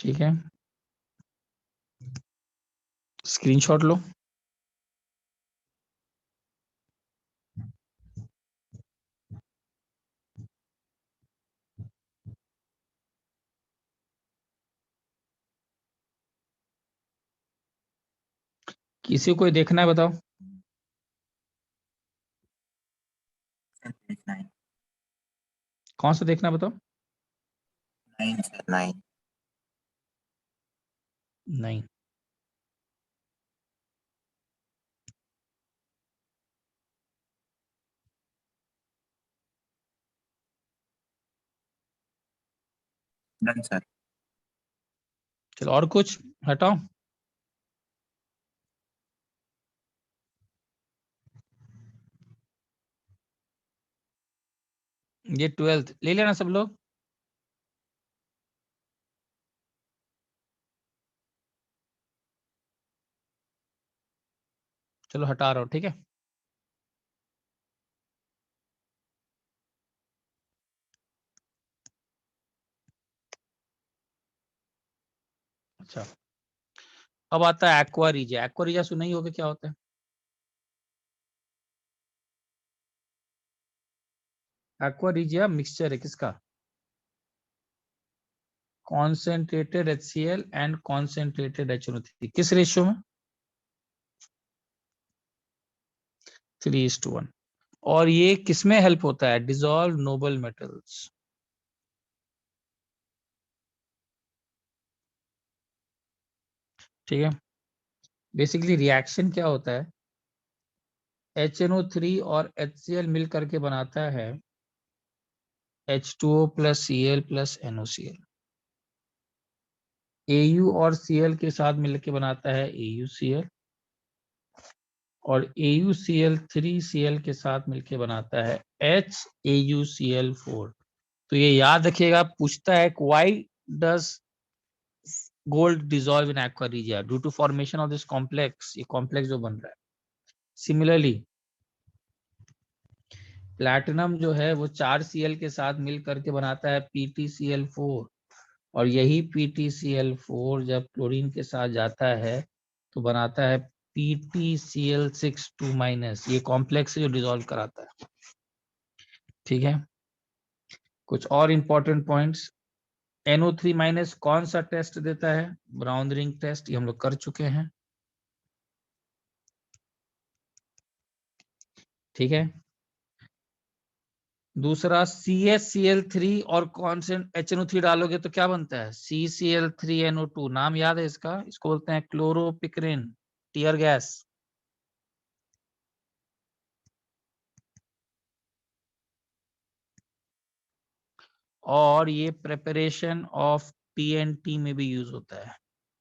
ठीक है, screenshot लो। किसी को कोई देखना है बताओ। page 9. कौन सा देखना है बताओ। 9 sir, 9. नहीं, Done sir. चलो और कुछ हटाओ। ये 12th ले लेना सब लोग। चलो हटा रहा हूँ, ठीक है। अच्छा, अब आता है एक्वा रीजिया। एक्वा रीजिया सुना ही होगा क्या होता है। एक्वा रीजिया मिक्सचर है किसका, concentrated HCl and concentrated HNO3। किस रेशियो में, 3:1। और ये किसमें हेल्प होता है, डिसॉल्व नोबल मेटल्स। ठीक है, बेसिकली रिएक्शन क्या होता है, HNO3 और HCl मिल करके बनाता है H2O + Cl + NOCl। AU और Cl के साथ मिलकर बनाता है AuCl, और AuCl3Cl के साथ मिलकर बनाता है HAuCl4। तो ये याद रखिएगा, पूछता है why does gold dissolve in aqua regia, due to formation of this complex. ये कॉम्प्लेक्स जो बन रहा है। सिमिलरली प्लैटिनम जो है वो 4Cl के साथ मिल करके बनाता है PtCl4, और यही PtCl4 जब क्लोरीन के साथ जाता है तो बनाता है PtCl6 2-। ये कॉम्प्लेक्स जो डिसॉल्व कराता है। ठीक है, कुछ और इंपॉर्टेंट पॉइंट्स। NO3- कौन सा टेस्ट देता है, ब्राउन रिंग टेस्ट, ये हम लोग कर चुके हैं। ठीक है, दूसरा CaCl3 और कॉन्सेंट HNO3 डालोगे तो क्या बनता है, CCl3NO2। नाम याद है इसका, इसको बोलते हैं क्लोरोपिक्रिन, टीयर गैस। और ये प्रिपरेशन ऑफ TNT में भी यूज होता है।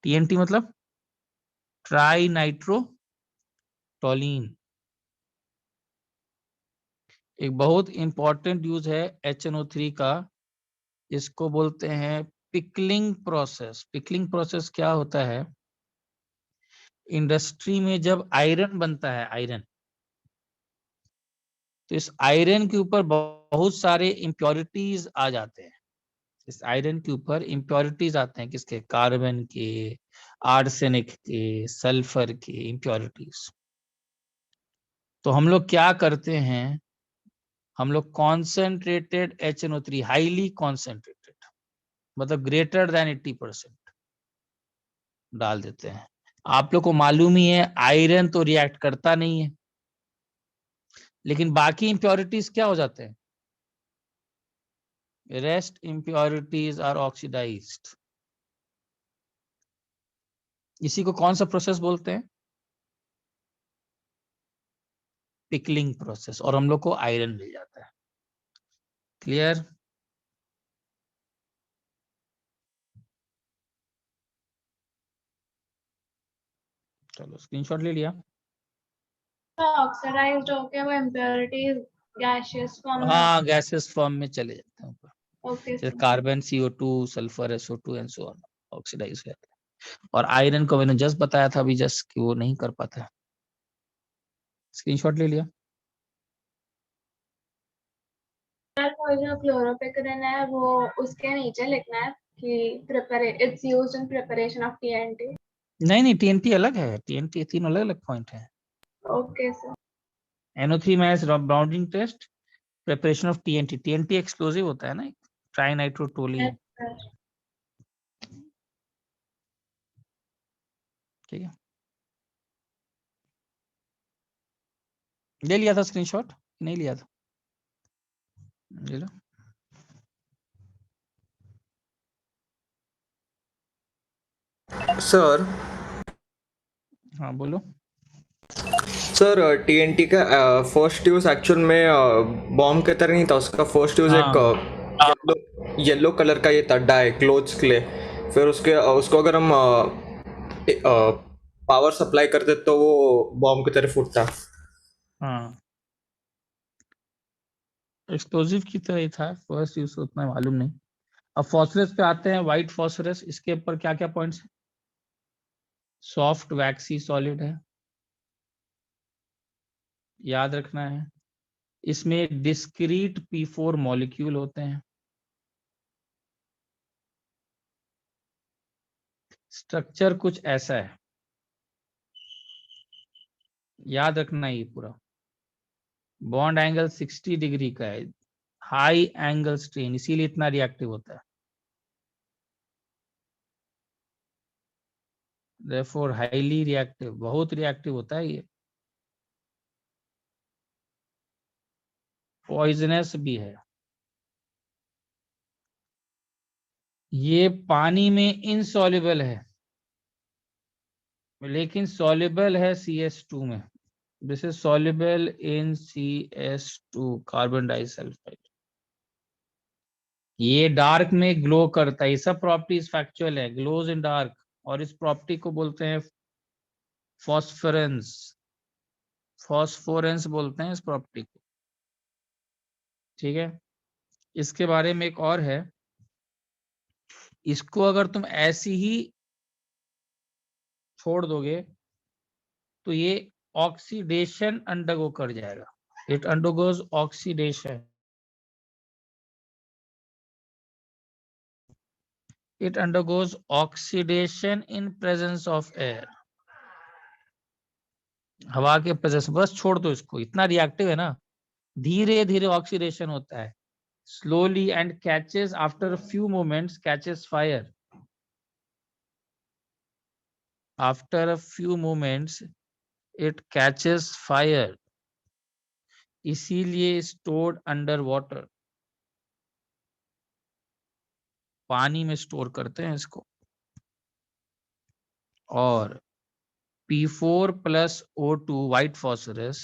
TNT मतलब ट्राई नाइट्रोटोलीन। एक बहुत इंपॉर्टेंट यूज है HNO3 का, इसको बोलते हैं पिकलिंग प्रोसेस। पिकलिंग प्रोसेस क्या होता है, इंडस्ट्री में जब आयरन बनता है, आयरन, तो इस आयरन के ऊपर बहुत सारे इम्प्योरिटीज आ जाते हैं। इस आयरन के ऊपर इम्प्योरिटीज आते हैं, किसके, कार्बन के, आर्सेनिक के, सल्फर के इम्प्योरिटीज। तो हम लोग क्या करते हैं, हम लोग कॉन्सेंट्रेटेड HNO3, हाईली कॉन्सेंट्रेटेड मतलब ग्रेटर देन 80% डाल देते हैं। आप लोग को मालूम ही है आयरन तो रिएक्ट करता नहीं है, लेकिन बाकी इंप्योरिटीज क्या हो जाते हैं, रेस्ट इंप्योरिटीज आर ऑक्सीडाइज्ड। इसी को कौन सा प्रोसेस बोलते हैं, पिकलिंग प्रोसेस, और हम लोग को आयरन मिल जाता है। क्लियर। चलो स्क्रीनशॉट ले लिया। ऑक्सीडाइज्ड होके वो इम्प्योरिटीज गैसियस फॉर्म में। हाँ, गैसेस फॉर्म में चले जाते हैं ऊपर, ओके जैसे carbon CO2, sulphur SO2 and so on, oxidise हो जाता है। और आयरन को मैंने जस्ट बताया था अभी जस्ट कि वो नहीं कर पाता है। स्क्रीनशॉट ले लिया। सर वो जो क्लोरोपिक्रिन है वो उसके नीचे लिखना है कि it's used in preparation of TNT. नहीं नहीं, TNT अलग है, TNT 3 अलग अलग पॉइंट है। Okay, sir. NO3 mass bounding test, preparation of TNT। TNT explosive होता है ना, ट्राई नाइट्रोटोलीन। Yes, sir. ठीक है, ले लिया था स्क्रीनशॉट, नहीं लिया था? ले लो। सर हाँ बोलो। सर TNT का फर्स्ट यूज एक्चुअल में बॉम्ब के तरह नहीं था, उसका फर्स्ट यूज एक येलो कलर का ये था, डाई क्लोथ्स के लिए। फिर उसको अगर हम पावर सप्लाई करते तो वो बॉम्ब की तरह फूटता। हाँ, एक्सप्लोसिव की तरह ही था, फर्स्ट यूज उतना मालूम नहीं। अब फॉस्फोरस पे आते हैं, व्हाइट फॉस्फोरस। इसके ऊपर क्या क्या पॉइंट्स है? सॉफ्ट वैक्सी सॉलिड है, याद रखना है। इसमें डिस्क्रीट P4 मॉलिक्यूल होते हैं। स्ट्रक्चर कुछ ऐसा है, याद रखना ये पूरा। बॉन्ड एंगल 60 डिग्री का है, हाई एंगल स्ट्रेन, इसीलिए इतना रिएक्टिव होता है। Therefore हाईली रिएक्टिव, बहुत रिएक्टिव होता है ये। पॉइजनस भी है। ये पानी में इनसॉल्युबल है, लेकिन सॉल्युबल है CS2 में। This is soluble in CS2, carbon disulphide. ये डार्क में ग्लो करता है, ये सब प्रॉपर्टीज फैक्चुअल है, ग्लोज इन डार्क। और इस प्रॉपर्टी को बोलते हैं फॉस्फोरेंस, फॉस्फोरेंस बोलते हैं इस प्रॉपर्टी को। ठीक है, इसके बारे में एक और है, इसको अगर तुम ऐसी ही छोड़ दोगे तो ये ऑक्सीडेशन अंडरगो कर जाएगा। It undergoes oxidation, it undergoes oxidation in presence of air। हवा के प्रेजेंस, बस छोड़ दो इसको, इतना रिएक्टिव है ना। धीरे धीरे ऑक्सीडेशन होता है, slowly, and catches after a few moments, catches fire। After a few moments it catches fire, इसीलिए stored under water, पानी में स्टोर करते हैं इसको। और P4 plus O2 white phosphorus,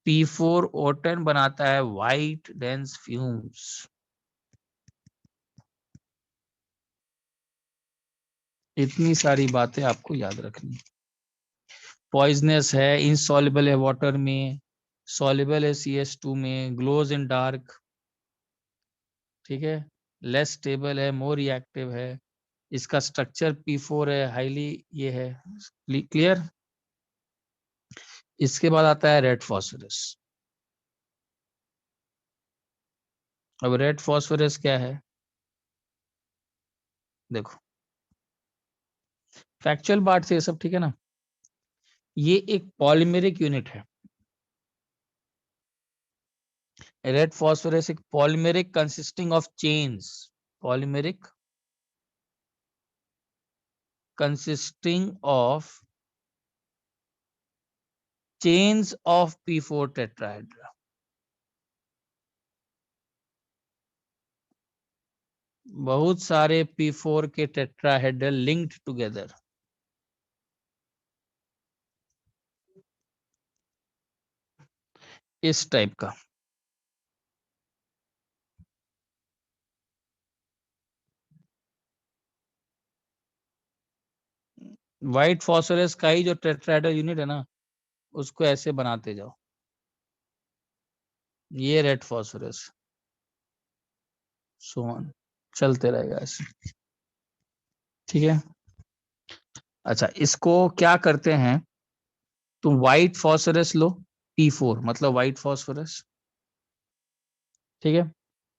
P4O10 बनाता है व्हाइट डेंस फ्यूम्स। इतनी सारी बातें आपको याद रखनी। पॉइजनस है, इनसॉल्युबल है वाटर में, सॉल्युबल है CS2 में, ग्लोज इन डार्क। ठीक है, लेस स्टेबल है, मोर रिएक्टिव है। इसका स्ट्रक्चर P4 है, हाईली ये है। क्लियर? इसके बाद आता है रेड फॉस्फोरस। अब रेड फॉस्फोरस क्या है देखो, फैक्चुअल बात से ये सब ठीक है ना। ये एक पॉलीमेरिक यूनिट है। रेड फॉस्फोरस एक polymeric consisting of chains, polymeric consisting of chains of P4 tetrahedra। बहुत सारे P4 के टेट्राहेड्रल लिंक्ड टुगेदर। इस टाइप का। व्हाइट फॉस्फोरस का ही जो टेट्राहेड्रल यूनिट है ना, उसको ऐसे बनाते जाओ। ये रेड फॉस्फोरस, सो ऑन, चलते रहेगा ऐसे। ठीक है, अच्छा इसको क्या करते हैं, तुम व्हाइट फॉस्फोरस लो, P4 मतलब व्हाइट फॉस्फोरस। ठीक है,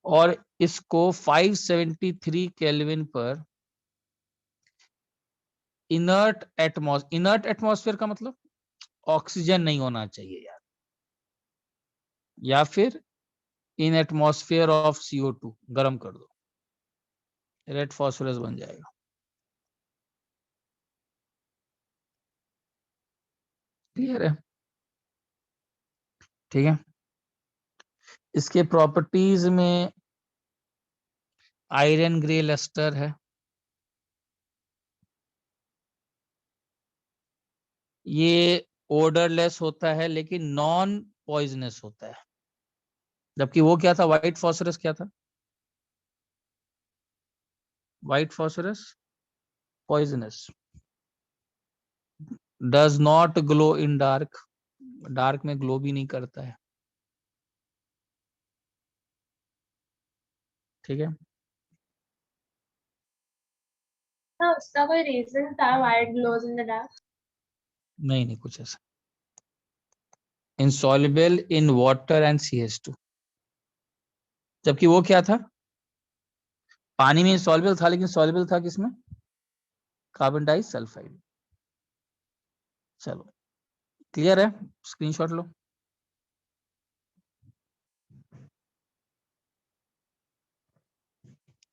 और इसको 573 केल्विन पर इनर्ट एटमॉस्फेयर का मतलब ऑक्सीजन नहीं होना चाहिए यार, या फिर इन एटमॉस्फेयर ऑफ CO2 गर्म कर दो, रेड फॉस्फोरस बन जाएगा। क्लियर है? ठीक है। इसके प्रॉपर्टीज में आयरन ग्रे लस्टर है, ये ओडरलेस होता है लेकिन नॉन पॉइजनस होता है, जबकि वो क्या था, व्हाइट फॉस्फोरस क्या था, white phosphorus poisonous, does not glow in dark, dark में ग्लो भी नहीं करता है। ठीक है। हाँ, उसका कोई रीजन था white glows in the dark? नहीं कुछ ऐसा, insoluble in water and CH2, जबकि वो क्या था, पानी में insoluble था लेकिन soluble था किसमें, कार्बन डाइसल्फाइड। चलो क्लियर है, स्क्रीनशॉट लो।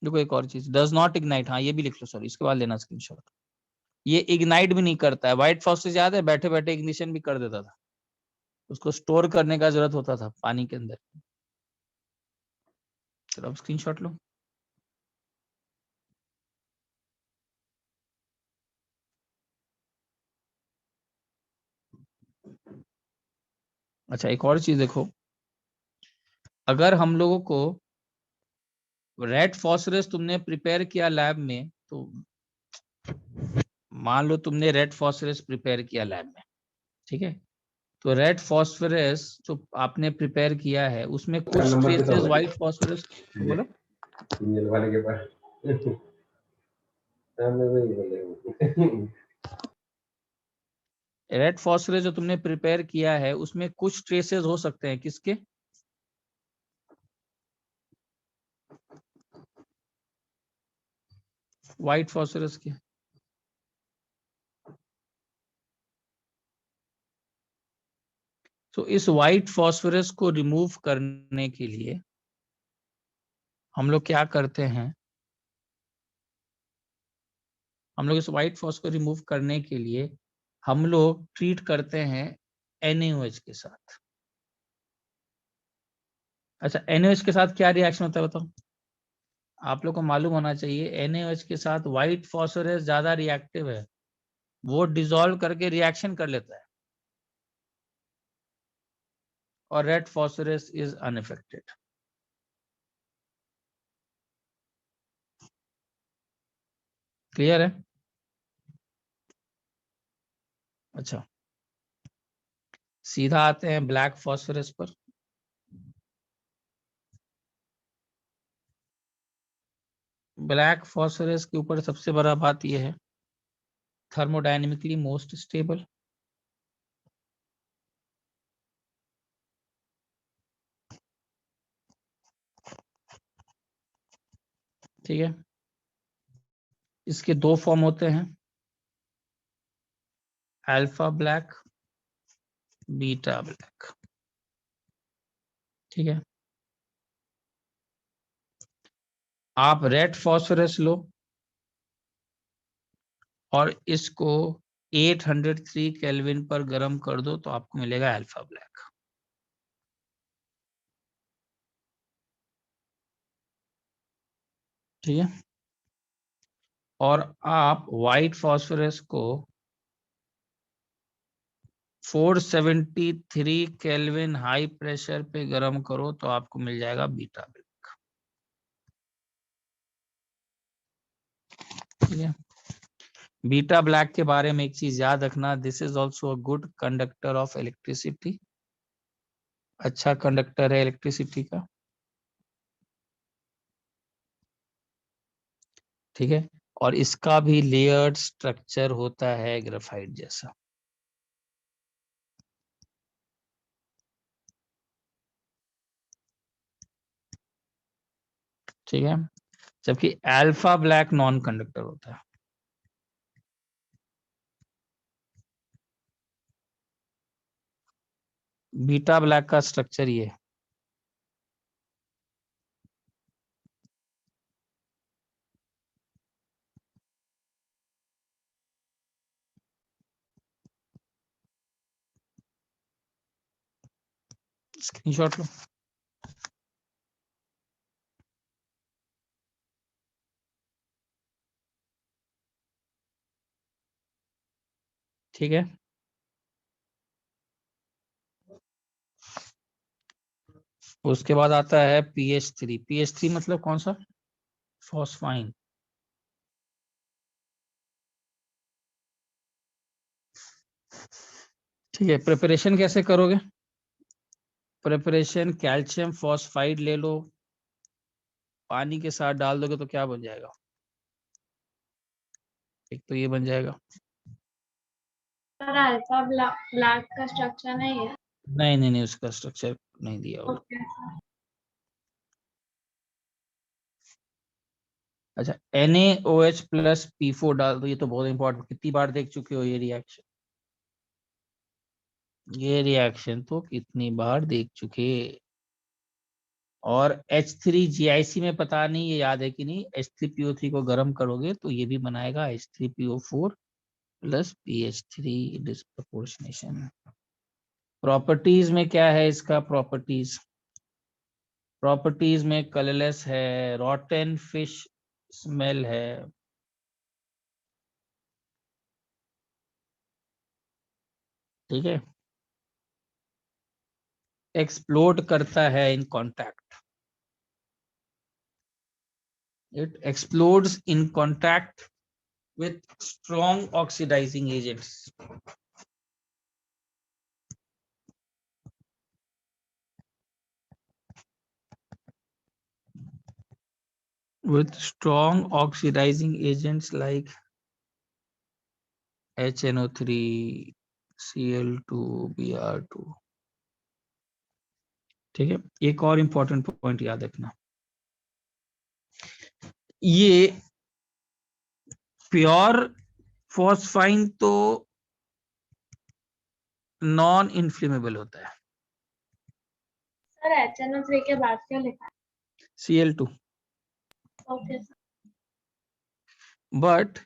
देखो एक और चीज, डज नॉट इग्नाइट, हाँ ये भी लिख लो, सॉरी इसके बाद लेना स्क्रीनशॉट। ये इग्नाइट भी नहीं करता है, व्हाइट फॉस्फोरस याद है, बैठे बैठे इग्निशन भी कर देता था, उसको स्टोर करने का जरूरत होता था पानी के अंदर। चलो अब स्क्रीनशॉट लो। अच्छा एक और चीज देखो, अगर हम लोगों को रेड फॉस्फोरस तुमने प्रिपेयर किया लैब में, तो मान लो तुमने रेड फॉस्फोरस प्रिपेयर किया लैब में, ठीक है, तो रेड फॉस्फोरस जो आपने प्रिपेयर किया है उसमें कुछ ट्रेसेस व्हाइट फॉस्फोरस, बोलो वाले के पास रेड फॉस्फोरस जो तुमने प्रिपेयर किया है उसमें कुछ ट्रेसेस हो सकते हैं, किसके, व्हाइट फॉस्फोरस के। तो इस व्हाइट फॉस्फोरस को रिमूव करने के लिए हम लोग क्या करते हैं, हम लोग इस व्हाइट फॉस्फोरस को रिमूव करने के लिए हम लोग ट्रीट करते हैं NaOH के साथ। अच्छा NaOH के साथ क्या रिएक्शन होता है बताओ, आप लोग को मालूम होना चाहिए, NaOH के साथ व्हाइट फॉस्फोरस ज्यादा रिएक्टिव है, वो डिसॉल्व करके रिएक्शन कर लेता है, और red phosphorus is unaffected. Clear है? अच्छा सीधा आते हैं ब्लैक फॉस्फोरस पर। ब्लैक फॉस्फोरस के ऊपर सबसे बड़ा बात यह है, थर्मोडायनेमिकली मोस्ट स्टेबल, ठीक है। इसके दो फॉर्म होते हैं, अल्फा ब्लैक, बीटा ब्लैक, ठीक है। आप रेड फॉस्फोरस लो और इसको 803 केल्विन पर गर्म कर दो तो आपको मिलेगा अल्फा ब्लैक। ठीक है। और आप व्हाइट फॉस्फोरस को 473 केल्विन हाई प्रेशर पे गर्म करो तो आपको मिल जाएगा बीटा ब्लैक। ठीक है। बीटा ब्लैक के बारे में एक चीज याद रखना, this is also a good conductor of electricity, अच्छा कंडक्टर है इलेक्ट्रिसिटी का। ठीक है। और इसका भी लेयर्ड स्ट्रक्चर होता है ग्रेफाइट जैसा। ठीक है, जबकि अल्फा ब्लैक नॉन कंडक्टर होता है। बीटा ब्लैक का स्ट्रक्चर ये है। स्क्रीनशॉट लो। ठीक है, उसके बाद आता है PH3। PH3 मतलब कौन सा? फॉस्फाइन। ठीक है, प्रिपरेशन कैसे करोगे? प्रिपरेशन कैल्शियम फॉस्फाइड ले लो, पानी के साथ डाल दोगे तो क्या बन जाएगा? एक तो ये बन जाएगा। सर अल्फा ब्लैक का स्ट्रक्चर नहीं है। नहीं नहीं नहीं, उसका स्ट्रक्चर नहीं दिया होगा। Okay sir. अच्छा, NaOH प्लस P4 डाल दो। ये तो बहुत इंपॉर्टेंट, कितनी बार देख चुके हो ये रिएक्शन? ये रिएक्शन तो कितनी बार देख चुके। और H3 GIC में पता नहीं ये याद है कि नहीं, H3PO3 को गर्म करोगे तो ये भी बनाएगा H3PO4 plus PH3 disproportionation. Properties में क्या है इसका? प्रॉपर्टीज में कलरलेस है, रॉटन फिश स्मेल है, ठीक है, एक्सप्लोड करता है in contact. It explodes in contact with strong oxidizing agents. With strong oxidizing agents like HNO3, Cl2, Br2। ठीक है, एक और इंपॉर्टेंट पॉइंट याद रखना, ये प्योर फॉस्फाइन तो नॉन इन्फ्लेमेबल होता है। सर HNO3 के बाद क्या लिखा है? Cl2। Okay sir. But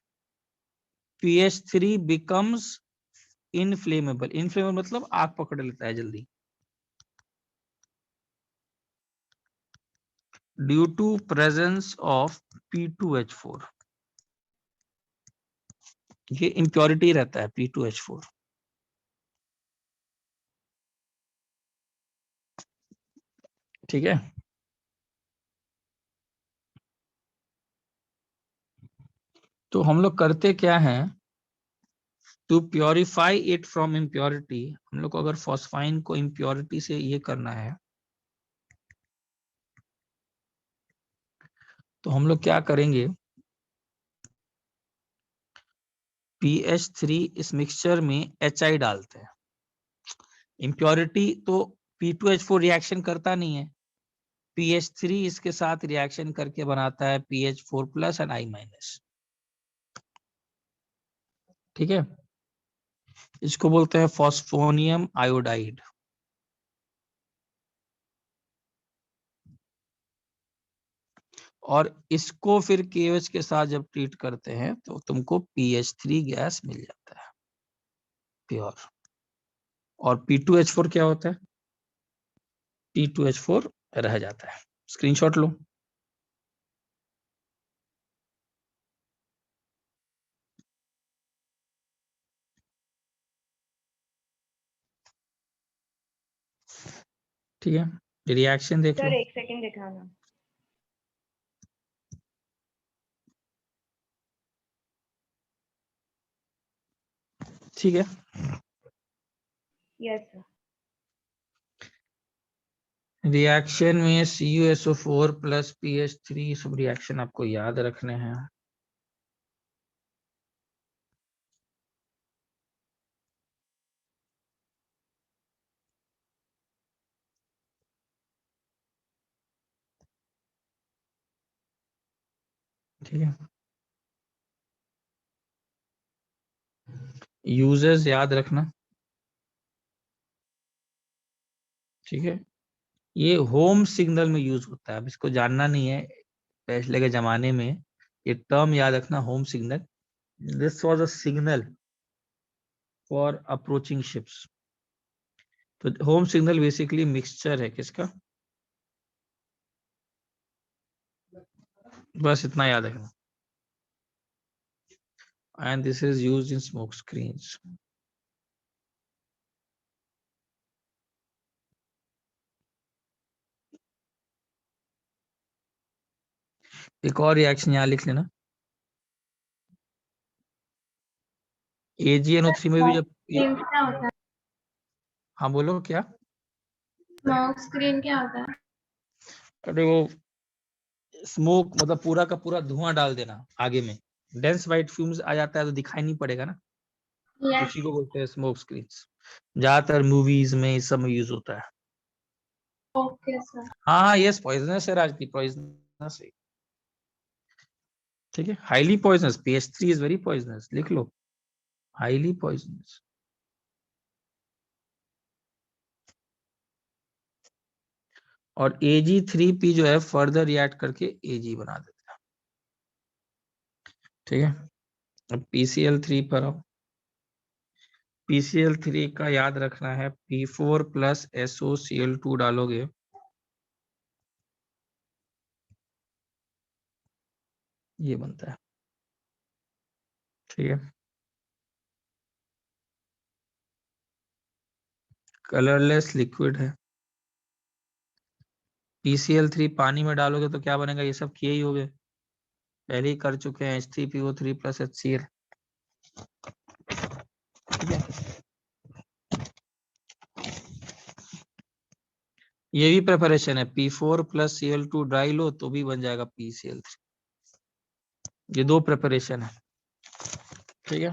PH3 becomes inflammable. Inflammable मतलब आग पकड़ लेता है जल्दी, due to presence of P2H4। ये इम्प्योरिटी रहता है P2H4। ठीक है, तो हम लोग करते क्या हैं, to purify it from impurity. हम लोग को अगर फॉस्फाइन को इम्प्योरिटी से ये करना है तो हम लोग क्या करेंगे, PH3 इस मिक्सचर में HI डालते हैं। इम्प्योरिटी तो P2H4 रिएक्शन करता नहीं है, PH3 इसके साथ रिएक्शन करके बनाता है PH4 plus and I minus. ठीक है, इसको बोलते हैं फॉस्फोनियम आयोडाइड। और इसको फिर KOH के साथ जब ट्रीट करते हैं तो तुमको PH3 गैस मिल जाता है प्योर। और P2H4 क्या होता है? P2H4 रह जाता है। स्क्रीनशॉट लो। ठीक है, रिएक्शन देख लो। सर एक सेकंड दिखाना। ठीक है, यस सर। रिएक्शन में CuSO4 प्लस PH3 सब रिएक्शन आपको याद रखने हैं। ठीक है, यूजेस याद रखना। ठीक है, ये होम सिग्नल में यूज होता है, अब इसको जानना नहीं है, पहले के जमाने में ये टर्म याद रखना, home signal. This was a signal for approaching ships. तो होम सिग्नल बेसिकली मिक्सचर है किसका, बस इतना याद रखना। And this is used in smoke screens. एक और रिएक्शन यहाँ लिख लेना, AgNO3 में भी जब स्क्रीन क्या होता है? हाँ बोलो क्या। स्मोक स्क्रीन क्या होता है? अरे वो स्मोक मतलब पूरा का पूरा धुआं डाल देना आगे में, डेंस वाइट फ्यूम्स आ जाता है तो दिखाई नहीं पड़ेगा ना, यस। उसी को बोलते हैं स्मोक स्क्रीन्स। ज्यादातर मूवीज में इस सब में यूज होता है। Okay sir. हाँ यस, पॉइजनस है राजनी, पॉइजनस है। ठीक है, highly poisonous, PH3 is very poisonous, लिख लो, हाईली पॉइजनस। और Ag3P जो है फर्दर रिएक्ट करके Ag बना देता है। ठीक है, अब PCl3 पर आओ। PCl3 का याद रखना है, P4 प्लस SOCl2 डालोगे ये बनता है। ठीक है, कलरलेस लिक्विड है। PCl3 पानी में डालोगे तो क्या बनेगा, ये सब किए ही होगे, पहले ही कर चुके हैं, H3PO3 प्लस HCl। ठीक है, ये भी प्रिपरेशन है, P4 प्लस Cl2 ड्राई लो तो भी बन जाएगा PCl3। ये दो प्रिपरेशन है। ठीक है,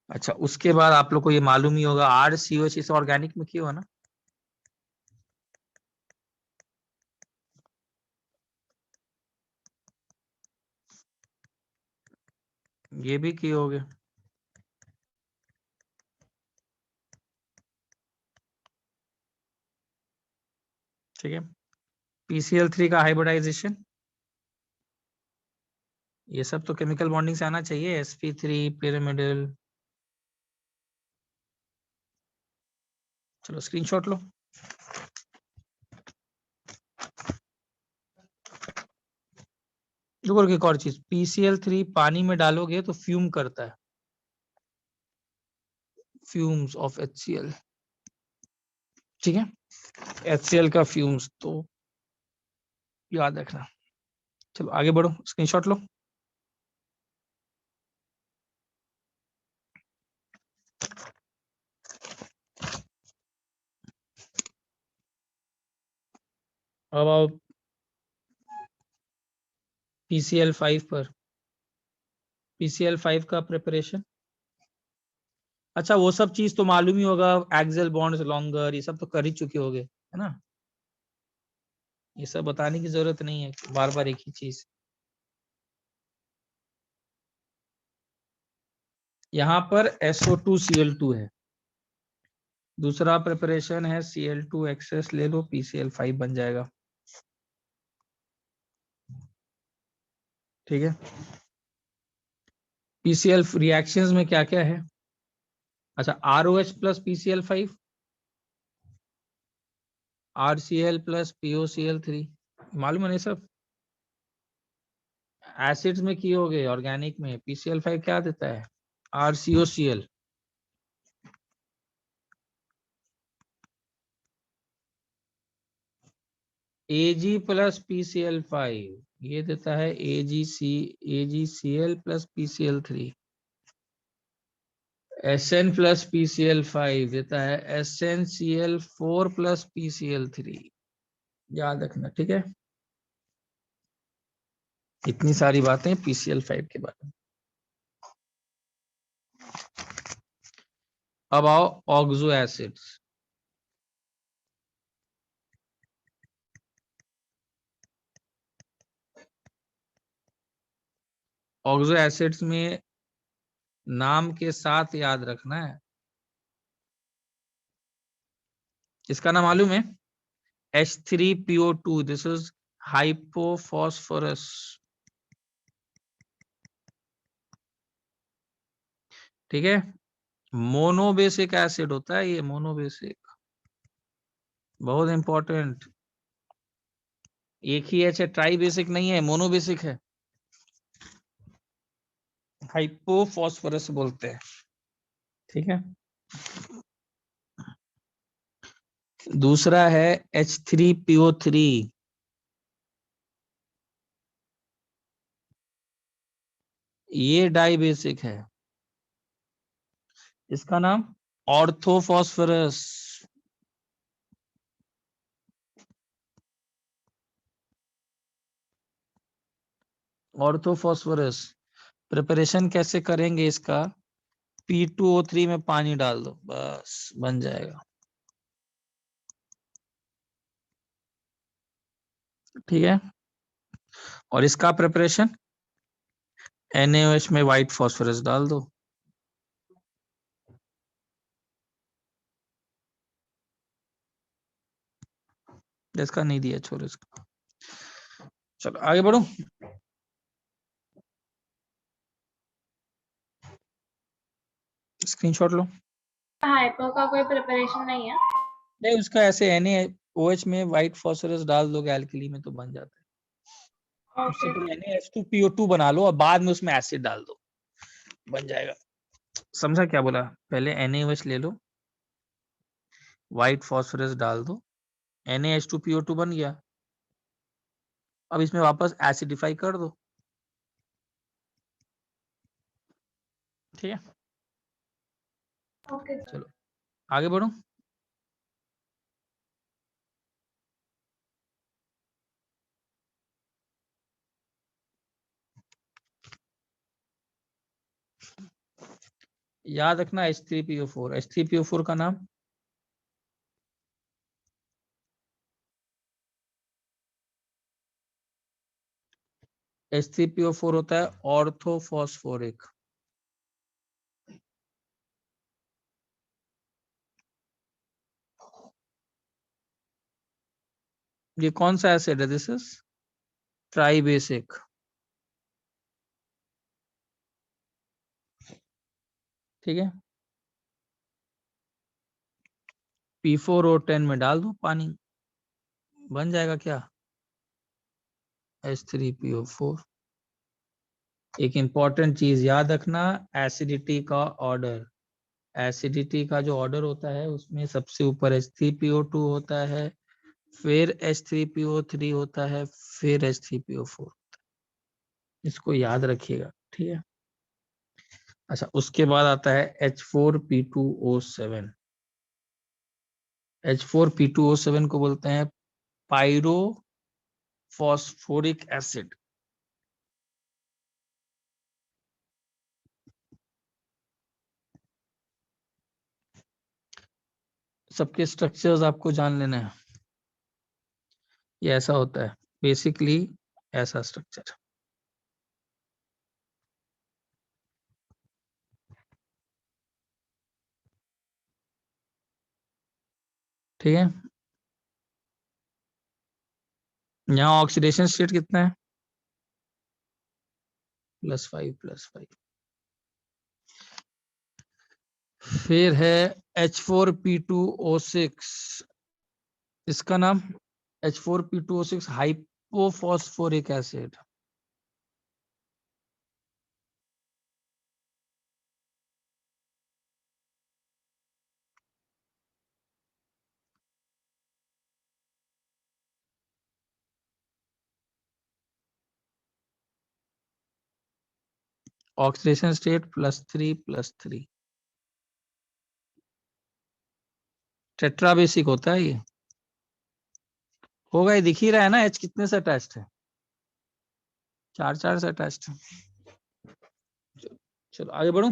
अच्छा उसके बाद आप लोग को ये मालूम ही होगा, RCOH इस ऑर्गेनिक में क्यों है ना, ये भी किए होगे। ठीक है, PCl3 का हाइब्रिडाइजेशन, ये सब तो केमिकल बॉन्डिंग से आना चाहिए, sp3 पिरामिडल। चलो स्क्रीनशॉट लो। देखो एक और चीज, PCl3 पानी में डालोगे तो फ्यूम करता है, फ्यूम्स ऑफ HCl। ठीक है, HCl का फ्यूम्स तो याद रखना। चलो आगे बढ़ो, स्क्रीनशॉट लो। अब आओ PCl5 पर, PCl5 का प्रिपरेशन। अच्छा वो सब चीज तो मालूम ही होगा, एक्सियल बॉन्ड्स लॉन्गर, ये सब तो कर ही चुके होगे, है ना, ये सब बताने की जरूरत नहीं है बार बार एक ही चीज। यहाँ पर SO2Cl2 है, दूसरा प्रिपरेशन है Cl2 एक्सेस ले लो, PCl5 बन जाएगा। ठीक है, PCl रिएक्शंस में क्या क्या है, अच्छा ROH plus PCl5, RCl plus POCl3, मालूम है नहीं सब। एसिड्स में किए होगे, ऑर्गेनिक में PCl5 क्या देता है, RCOCl। Ag प्लस PCl5 ये देता है AgCl plus PCl3। Sn plus PCl5 देता है SnCl4 प्लस PCl3, याद रखना। ठीक है, इतनी सारी बातें PCl5 के बारे में। अब आओ ऑक्सो एसिड्स। ऑक्सो एसिड्स में नाम के साथ याद रखना है। इसका नाम मालूम है? H3PO2, this is hypophosphorous. ठीक है, मोनोबेसिक एसिड होता है ये, मोनोबेसिक, बहुत इंपॉर्टेंट। एक ही है, ट्राई बेसिक नहीं है, मोनोबेसिक है, हाइपोफॉस्फोरस बोलते हैं। ठीक है, दूसरा है H3PO3, ये डाई बेसिक है, इसका नाम ऑर्थोफॉस्फोरस। ऑर्थोफॉस्फोरस प्रिपरेशन कैसे करेंगे इसका? P2O3 में पानी डाल दो, बस बन जाएगा। ठीक है, और इसका प्रिपरेशन NaOH में व्हाइट फॉस्फोरस डाल दो। इसका नहीं दिया, छोड़ो इसका। चलो आगे बढ़ो। स्क्रीनशॉट लो। हाइपो का कोई प्रिपरेशन नहीं है? नहीं, उसका ऐसे NaOH में व्हाइट फॉस्फोरस डाल दोगे एल्कली में तो बन जाता है। उससे तुम NaH2PO2 बना लो और बाद में उसमें एसिड डाल दो, बन जाएगा। समझा क्या बोला? पहले NaOH ले लो, व्हाइट फॉस्फोरस डाल दो, NaH2PO2 बन गया। अब इसमें वापस एसिडिफाई कर दो। ठीक है, ओके। चलो आगे बढ़ो। याद रखना H3PO4, H3PO4 का नाम H3PO4 होता है ऑर्थोफॉस्फोरिक। ये कौन सा एसिड है? This is try basic. ठीक है, P4O10 में डाल दो पानी, बन जाएगा क्या? H3PO4। एक इंपॉर्टेंट चीज याद रखना, एसिडिटी का ऑर्डर। एसिडिटी का जो ऑर्डर होता है उसमें सबसे ऊपर H3PO2 होता है, फिर H3PO3 होता है, फिर H3PO4। इसको याद रखिएगा। ठीक है, अच्छा उसके बाद आता है H4P2O7। H4P2O7 को बोलते हैं पायरोफॉस्फोरिक एसिड। सबके स्ट्रक्चर्स आपको जान लेना है। ये ऐसा होता है बेसिकली, ऐसा स्ट्रक्चर। ठीक है, यहाँ ऑक्सीडेशन स्टेट कितना है? +5 फिर है H4P2O6, इसका नाम H4P2O6 hypophosphoric acid. Oxidation state +3 tetra basic होता है ये। होगा, ये दिख ही रहा है ना, H कितने से अटैच्ड है? 4 से अटैच्ड है। चलो आगे बढ़ो,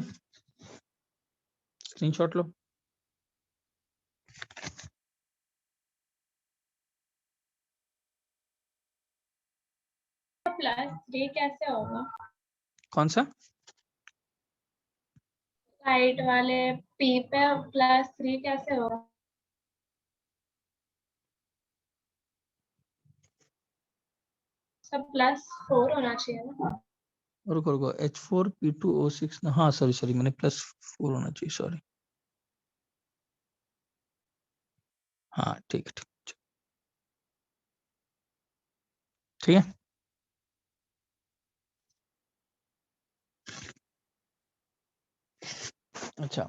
स्क्रीनशॉट लो। +3 कैसे होगा? कौन सा? राइट वाले P पे +3 कैसे होगा? सब +4 होना चाहिए ना? रुको रुको, H4P2O6, हाँ सॉरी सॉरी, मैंने +4 होना चाहिए, सॉरी। हाँ ठीक है, ठीक ठीक है। अच्छा,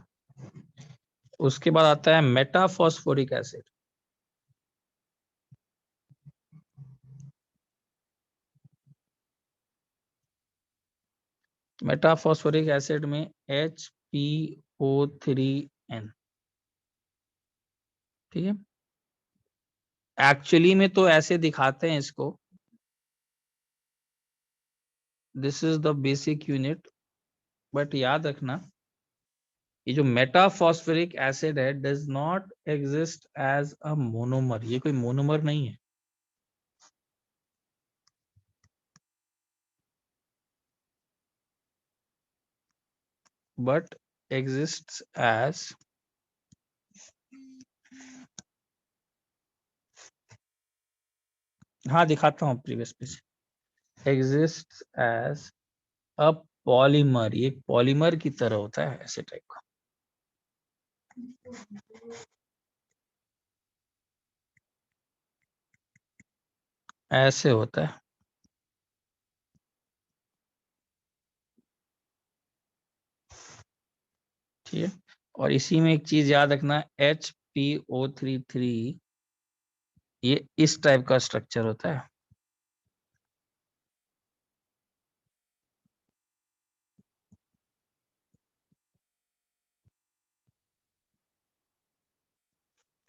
उसके बाद आता है मेटाफॉस्फोरिक एसिड। मेटाफॉस्फोरिक एसिड में HPO3N, ठीक है। एक्चुअली में तो ऐसे दिखाते हैं इसको, this is the basic unit, but याद रखना ये जो मेटाफॉस्फोरिक एसिड है does not exist as a monomer, ये कोई मोनोमर नहीं है। बट एग्जिस्ट एज, हाँ दिखाता हूँ previous page, exist as a polymer, ये पॉलीमर की तरह होता है, ऐसे टाइप का। ऐसे होता है, ठीक है। और इसी में एक चीज याद रखना, HPO33 ये इस टाइप का स्ट्रक्चर होता है।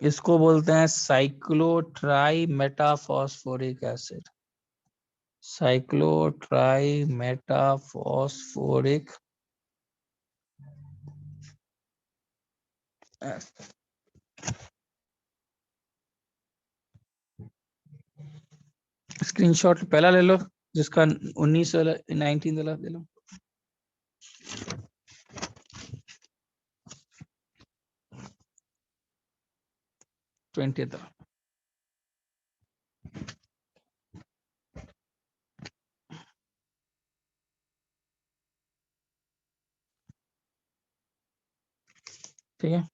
इसको बोलते हैं cyclotrimetaphosphoric acid, cyclotrimetaphosphoric acid. Screenshot पहला ले लो, जिसका 19 वाला 19 वाला ले लो। ट्वेंटी, ठीक है।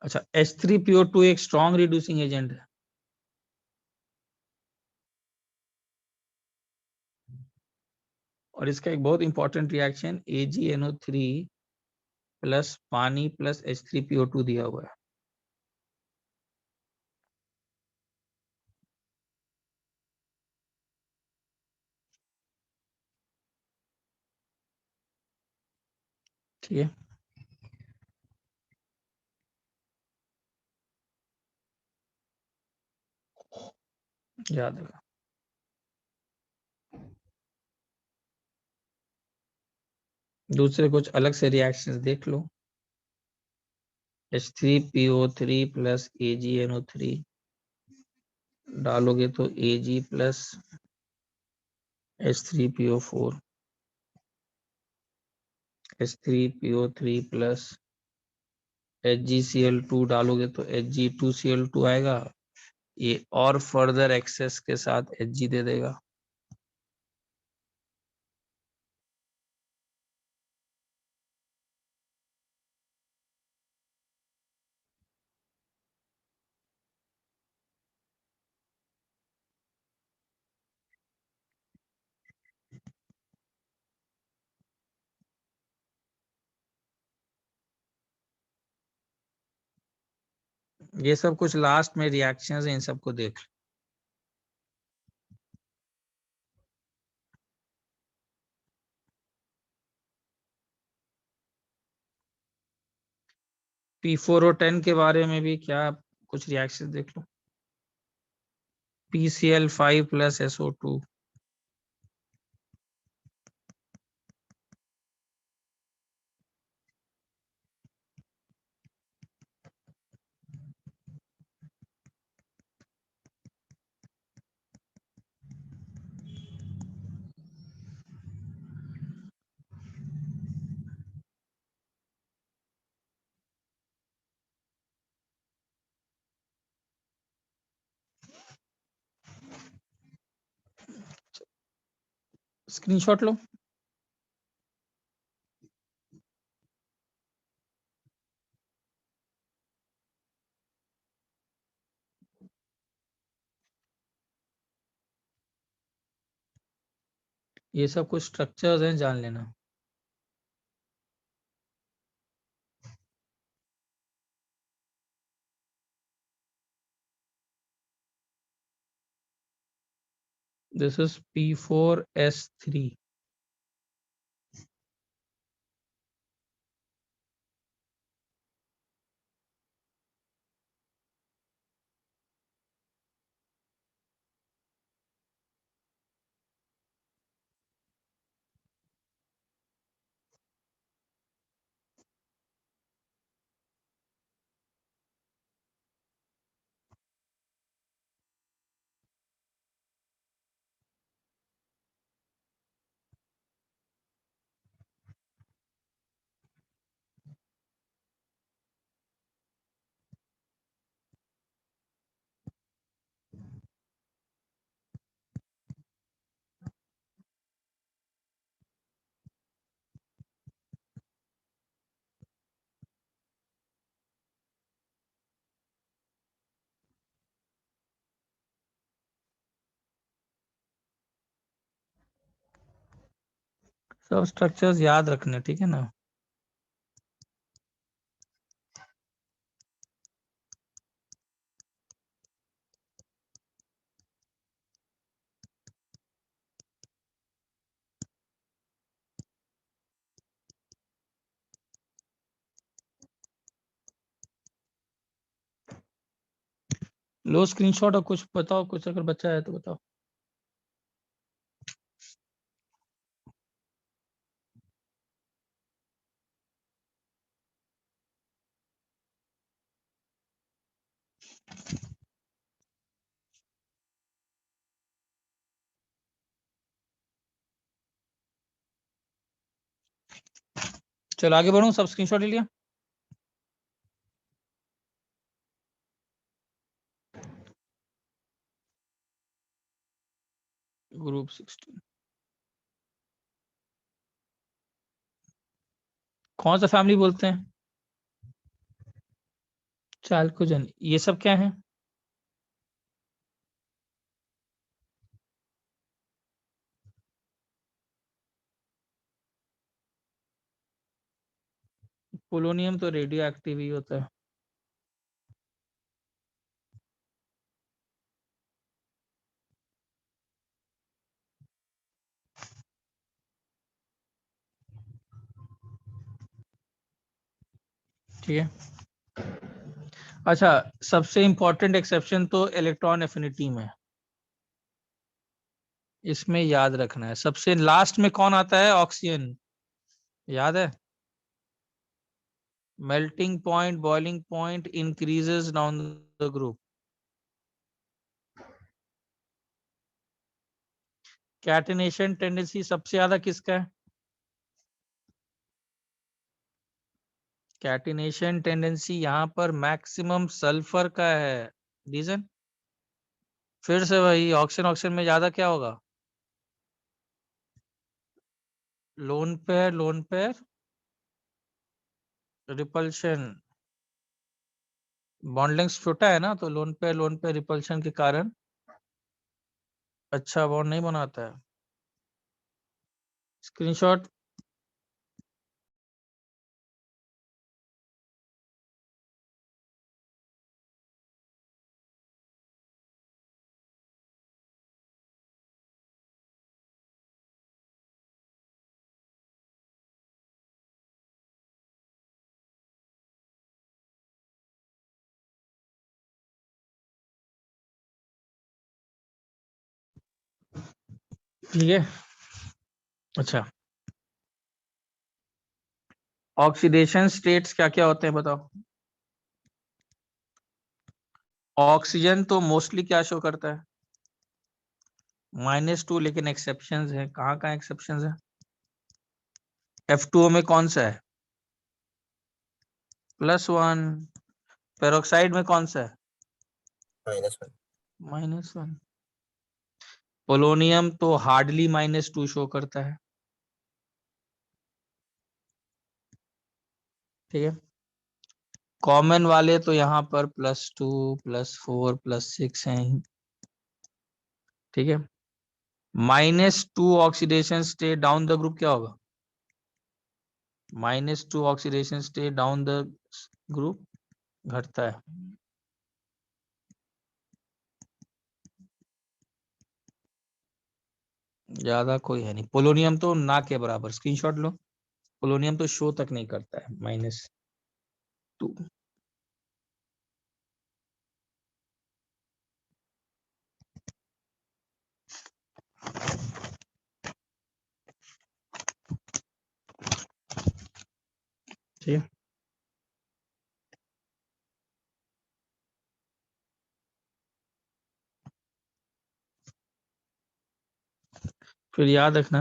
अच्छा, H3PO2 एक स्ट्रॉन्ग रिड्यूसिंग एजेंट है। और इसका एक बहुत इंपॉर्टेंट रिएक्शन AgNO3 प्लस पानी प्लस H3PO2 दिया हुआ है। ठीक है, याद रखा। दूसरे कुछ अलग से रिएक्शंस देख लो, H3PO3 प्लस AgNO3 डालोगे तो Ag plus H3PO4, H3PO3 plus HgCl2 डालोगे तो Hg2Cl2 आएगा, ये और फर्दर एक्सेस के साथ Hg दे देगा। ये सब कुछ लास्ट में रिएक्शंस है, इन सबको देख लो। P4 और 10 के बारे में भी क्या कुछ रिएक्शन देख लो, PCl5 प्लस SO2, स्क्रीनशॉट लो। ये सब कुछ स्ट्रक्चर्स हैं, जान लेना। This is P4S3. सब स्ट्रक्चर्स याद रखने, ठीक है ना। लो स्क्रीनशॉट और कुछ बताओ, कुछ अगर बच्चा है तो बताओ। चलो आगे बढ़ो, सब स्क्रीनशॉट ले लिया। ग्रुप 16 कौन सा फैमिली बोलते हैं? चाल्कोजेन। ये सब क्या है? पोलोनियम तो रेडियो एक्टिव ही होता है। ठीक है। अच्छा, सबसे इंपॉर्टेंट एक्सेप्शन तो इलेक्ट्रॉन एफिनिटी में, इसमें याद रखना है। सबसे लास्ट में कौन आता है? ऑक्सीजन। याद है? Melting point, boiling point increases down the group. Catenation tendency सबसे ज्यादा किसका है? कैटिनेशन टेंडेंसी यहाँ पर मैक्सिमम सल्फर का है। रीजन फिर से वही, ऑक्सीजन ऑक्सीजन में ज्यादा क्या होगा? Lone pair repulsion. Bond length छोटा है ना, तो लोन पेयर रिपल्शन के कारण अच्छा बॉन्ड नहीं बनाता है। स्क्रीनशॉट। ठीक है। अच्छा, ऑक्सीडेशन स्टेट्स क्या क्या होते हैं बताओ। ऑक्सीजन तो मोस्टली क्या शो करता है? -2, लेकिन एक्सेप्शंस है। कहाँ कहाँ एक्सेप्शंस है? F2O में कौन सा है? +1। पेरोक्साइड में कौन सा है? -1. -1। पोलोनियम तो हार्डली -2 शो करता है, ठीक है। कॉमन वाले तो यहाँ पर +2 +4 +6 हैं ही, ठीक है। -2 oxidation state down the group क्या होगा? -2 oxidation state down the group घटता है। ज्यादा कोई है नहीं। पोलोनियम तो ना के बराबर, स्क्रीनशॉट लो। पोलोनियम तो शो तक नहीं करता है -2। ठीक है। फिर याद रखना,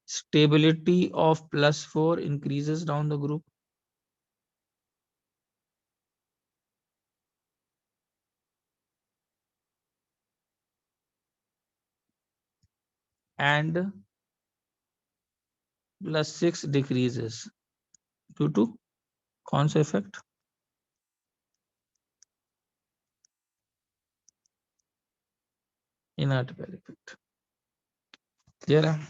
stability of +4 increases down the group and +6 decreases due to कौन सा effect? Inert pair effect. Clear है?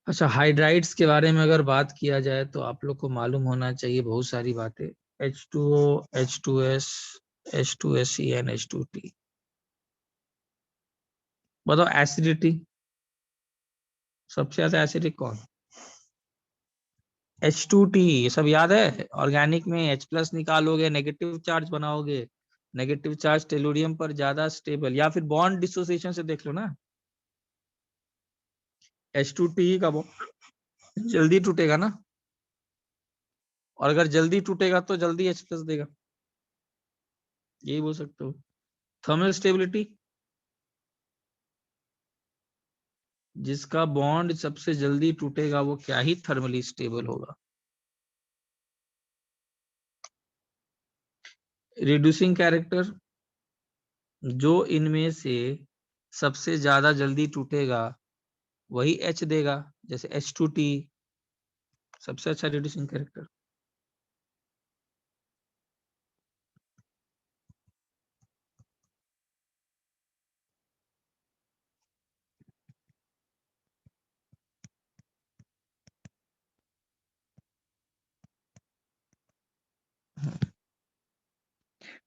अच्छा, हाइड्राइड्स के बारे में अगर बात किया जाए तो आप लोग को मालूम होना चाहिए बहुत सारी बातें। H2O, H2S, H2SE and H2T। बताओ एसिडिटी, सबसे ज्यादा एसिडिक कौन? H2T। ये सब याद है? ऑर्गेनिक में H+ निकालोगे, नेगेटिव चार्ज बनाओगे, नेगेटिव चार्ज टेलुरियम पर ज्यादा स्टेबल, या फिर बॉन्ड डिसोसिएशन से देख लो ना। H2T का बॉन्ड जल्दी टूटेगा ना, और अगर जल्दी टूटेगा तो जल्दी H+ देगा, यही बोल सकते हो। थर्मल स्टेबिलिटी, जिसका बॉन्ड सबसे जल्दी टूटेगा वो क्या ही थर्मली स्टेबल होगा। रिड्यूसिंग कैरेक्टर, जो इनमें से सबसे ज्यादा जल्दी टूटेगा वही H देगा, जैसे H2T सबसे अच्छा रिड्यूसिंग कैरेक्टर।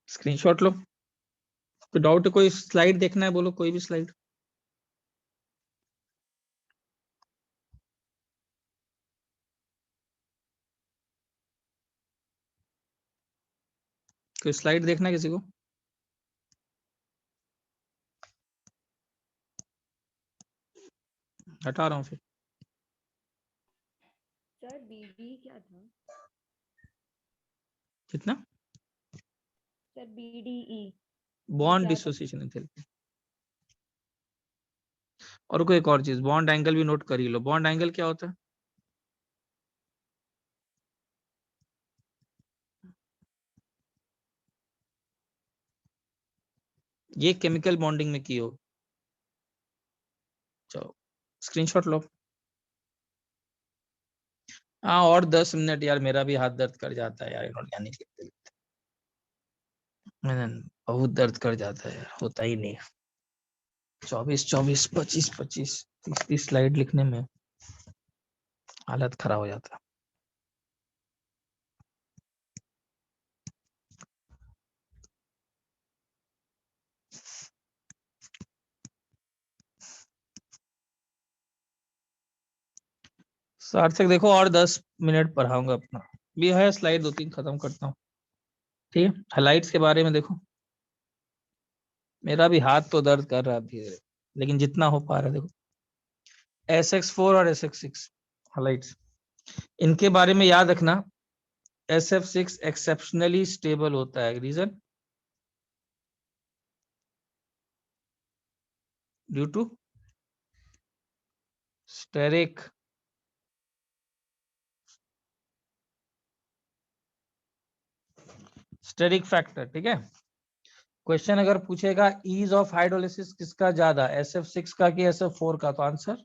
स्क्रीनशॉट लो। तो डाउट है, कोई स्लाइड देखना है बोलो, कोई भी स्लाइड। कोई स्लाइड देखना है किसी को? हटा रहा हूँ फिर। सर बीडी क्या था? कितना? सर बीडीई बॉन्ड क्या था? Dissociation enthalpy. और कोई एक और चीज, बॉन्ड एंगल भी नोट कर ही लो। बॉन्ड एंगल क्या होता है? ये केमिकल बॉन्डिंग में की हो। चलो स्क्रीनशॉट लो। हाँ, और 10 मिनट यार, मेरा भी हाथ दर्द कर जाता है यार इनऑर्गेनिक लिखते लिखते। बहुत दर्द कर जाता है यार, होता ही नहीं। 24 24 25 25 30 स्लाइड लिखने में हालत खराब हो जाता है। सार्थक देखो, और 10 मिनट पढ़ाऊंगा अपना भी है, स्लाइड 2-3 खत्म करता हूँ, ठीक है। हाइलाइट्स के बारे में देखो, मेरा भी हाथ तो दर्द कर रहा है लेकिन जितना हो पा रहा है। देखो SX4 और SX6 हाइलाइट्स, इनके बारे में याद रखना। SF6 एक्सेप्शनली स्टेबल होता है, reason due to steric steric factor, ठीक है। क्वेश्चन अगर पूछेगा ईज ऑफ हाइड्रोलिसिस किसका ज्यादा, SF6 का कि SF4 का, तो आंसर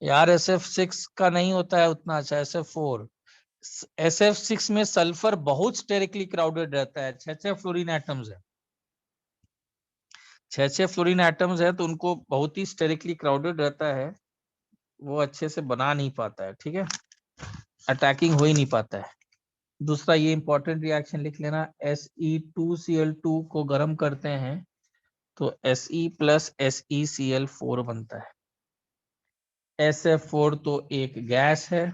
यार SF6 का नहीं होता है उतना अच्छा, SF4। SF6 में सल्फर बहुत स्टेरिकली क्राउडेड रहता है, 6 फ्लोरीन एटम्स है, 6 फ्लोरीन एटम्स है, तो उनको बहुत ही स्टेरिकली क्राउडेड रहता है, वो अच्छे से बना नहीं पाता है, ठीक है, अटैकिंग हो ही नहीं पाता है। दूसरा ये इंपॉर्टेंट रिएक्शन लिख लेना, Se2Cl2 को गर्म करते हैं तो Se प्लस SeCl4 बनता है। SF4 तो एक गैस है,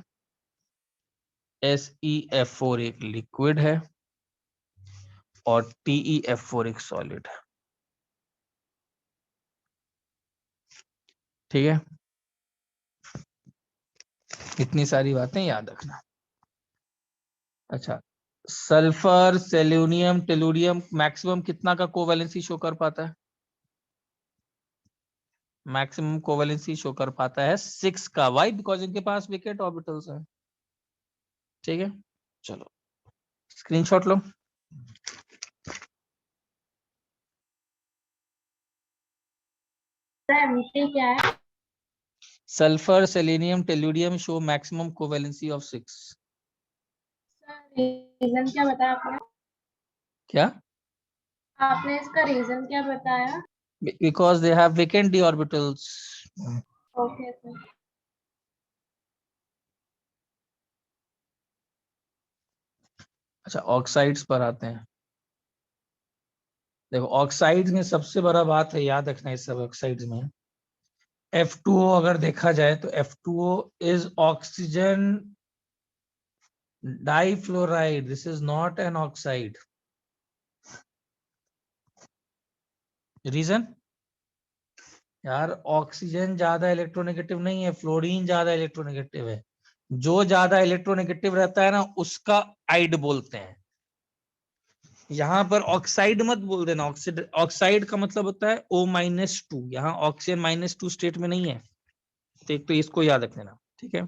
SeF4 एक लिक्विड है, और TeF4 एक सॉलिड है, ठीक है। इतनी सारी बातें याद रखना। अच्छा, सल्फर, सेलेनियम, टेलुरियम मैक्सिमम कितना का कोवैलेंसी शो कर पाता है? मैक्सिमम कोवैलेंसी शो कर पाता है 6 का। वाई? बिकॉज इनके पास विकेट ऑर्बिटल्स हैं, ठीक है। चलो स्क्रीनशॉट लो। एमटी क्या है? Sulphur, selenium, tellurium show maximum covalency of 6। Reason क्या बताया आपने? क्या? आपने इसका रीजन क्या बताया? Because they have vacant d orbitals. Okay sir. अच्छा, ऑक्साइड्स पर आते हैं। देखो ऑक्साइड्स में सबसे बड़ा बात है, याद रखना इस सब ऑक्साइड्स में, F2O अगर देखा जाए तो F2O is oxygen difluoride, this is not an oxide. Reason? यार ऑक्सीजन ज्यादा इलेक्ट्रोनेगेटिव नहीं है, फ्लोरीन ज्यादा इलेक्ट्रोनेगेटिव है। जो ज्यादा इलेक्ट्रोनेगेटिव रहता है ना उसका आइड बोलते हैं। यहाँ पर ऑक्साइड मत बोल देना, ऑक्साइड का मतलब होता है O-2। यहाँ ऑक्सीजन -2 स्टेट में नहीं है, तो एक तो इसको याद रख लेना, ठीक है।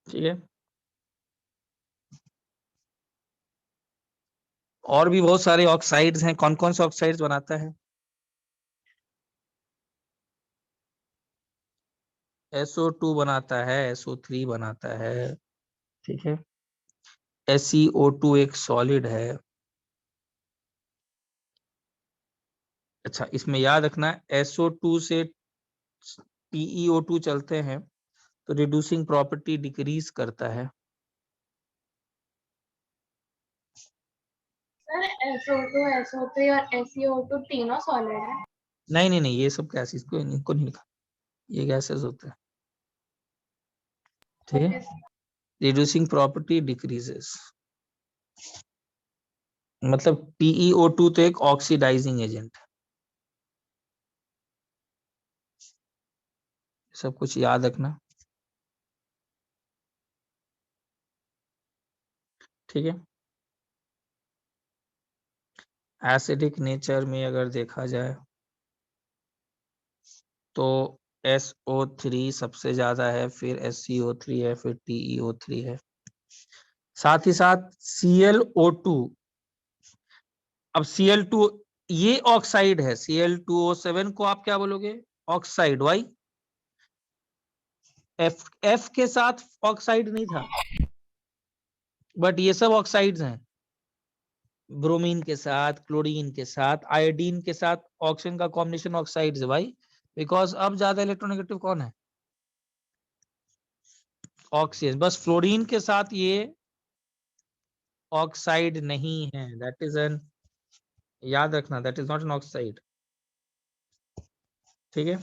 ठीक है, और भी बहुत सारे ऑक्साइड्स हैं। कौन कौन से ऑक्साइड्स बनाता है? SO2 बनाता है, SO3 बनाता है, ठीक है। SeO2 एक सॉलिड है। अच्छा, इसमें याद रखना SO2 से PeO2 चलते हैं तो रिड्यूसिंग प्रॉपर्टी डिक्रीज करता है। सर SO2, SO3 और SeO2 तीनों सॉलिड है? नहीं नहीं नहीं, ये सब गैसेस को इनको नहीं लिखा, ये गैसेस होते हैं, ठीक है। रिड्यूसिंग प्रॉपर्टी डिक्रीजेस, मतलब TeO2 तो एक ऑक्सीडाइजिंग एजेंट है। सब कुछ याद रखना, ठीक है। एसिडिक नेचर में अगर देखा जाए तो SO3 सबसे ज्यादा है, फिर SeO3 है, फिर TeO3 है, साथ ही साथ ClO2। अब Cl2 ये ऑक्साइड है, Cl2O7 को आप क्या बोलोगे? ऑक्साइड। वाई? F के साथ ऑक्साइड नहीं था, बट ये सब ऑक्साइड्स हैं। ब्रोमीन के साथ, क्लोरीन के साथ, आयोडीन के साथ ऑक्सीजन का कॉम्बिनेशन ऑक्साइड्स है भाई, बिकॉज अब ज्यादा इलेक्ट्रोनेगेटिव कौन है? ऑक्सीजन। बस फ्लोरीन के साथ ये ऑक्साइड नहीं है, दैट इज एन, याद रखना, that is not an oxide, ठीक है।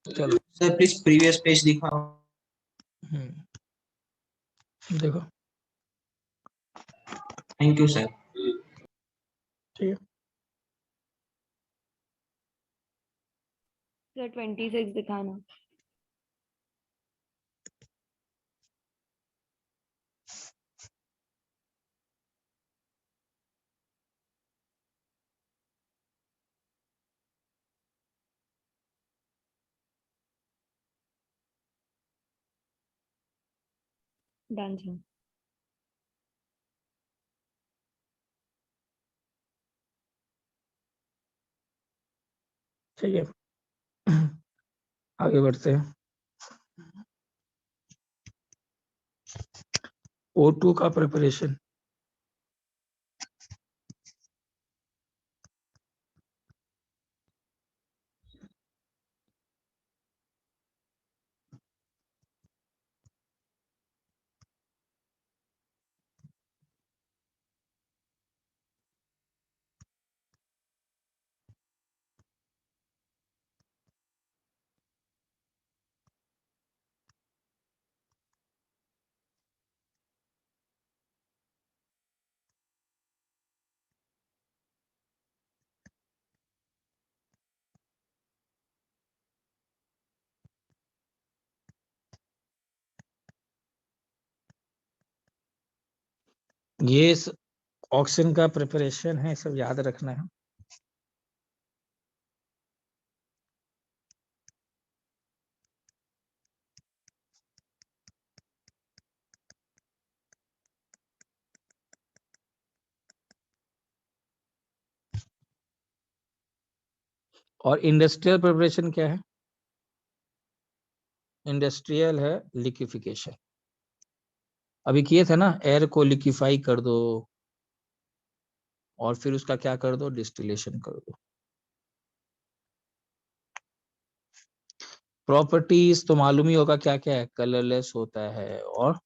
चलो सर प्लीज प्रीवियस पेज दिखाओ। देखो, थैंक यू सर। ठीक है। सर 26 दिखाना। Done sir. ठीक है, आगे बढ़ते हैं। O2 का प्रिपरेशन। ये ऑक्सीजन का प्रिपरेशन है, सब याद रखना है। और इंडस्ट्रियल प्रिपरेशन क्या है? इंडस्ट्रियल है लिक्विफिकेशन। अभी किए थे ना, एयर को लिक्विफाई कर दो और फिर उसका क्या कर दो, डिस्टिलेशन कर दो। प्रॉपर्टीज तो मालूम ही होगा क्या क्या है, कलरलेस होता है और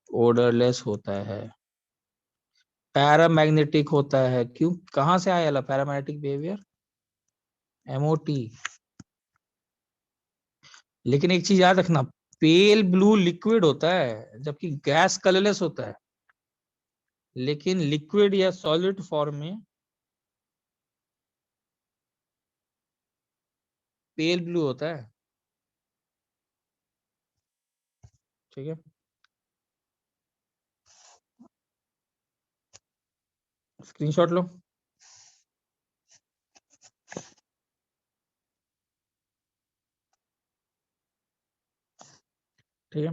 ओडरलेस होता है, पैरामैग्नेटिक होता है। क्यों, कहां से आया पैरामैग्नेटिक बिहेवियर? MOT। लेकिन एक चीज याद रखना, पेल ब्लू लिक्विड होता है जबकि गैस कलरलेस होता है, लेकिन लिक्विड या सॉलिड फॉर्म में पेल ब्लू होता है। ठीक है, स्क्रीनशॉट लो। ठीक है,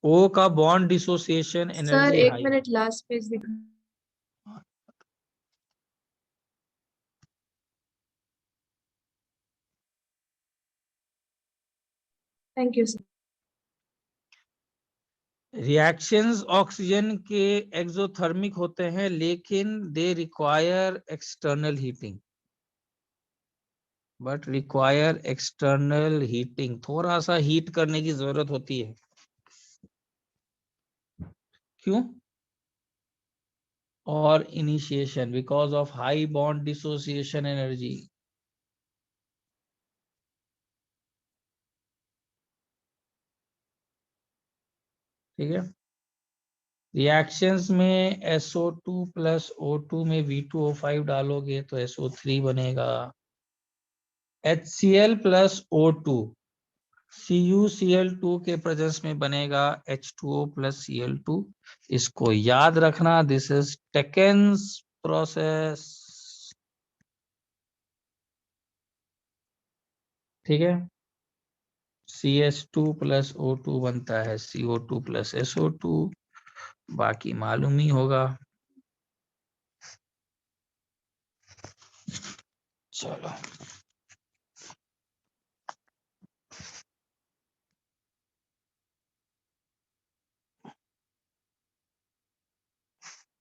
O का बॉन्ड डिसोसिएशन सर एनर्जी एक हाई। मिनट, लास्ट पेज दिखा। Thank you sir. Reactions oxygen के एक्सोथर्मिक होते हैं, लेकिन they require external heating, but require external heating, थोड़ा सा हीट करने की जरूरत होती है। क्यों? और initiation because of high bond dissociation energy. ठीक है, रिएक्शंस में SO2 प्लस O2 में V2O5 डालोगे तो SO3 बनेगा। HCl प्लस O2 CuCl2 के प्रेजेंस में बनेगा H2O प्लस Cl2। इसको याद रखना, दिस इज टेकेन्स प्रोसेस। ठीक है, CH2 प्लस O2 बनता है CO2 प्लस SO2, बाकी मालूम ही होगा। चलो,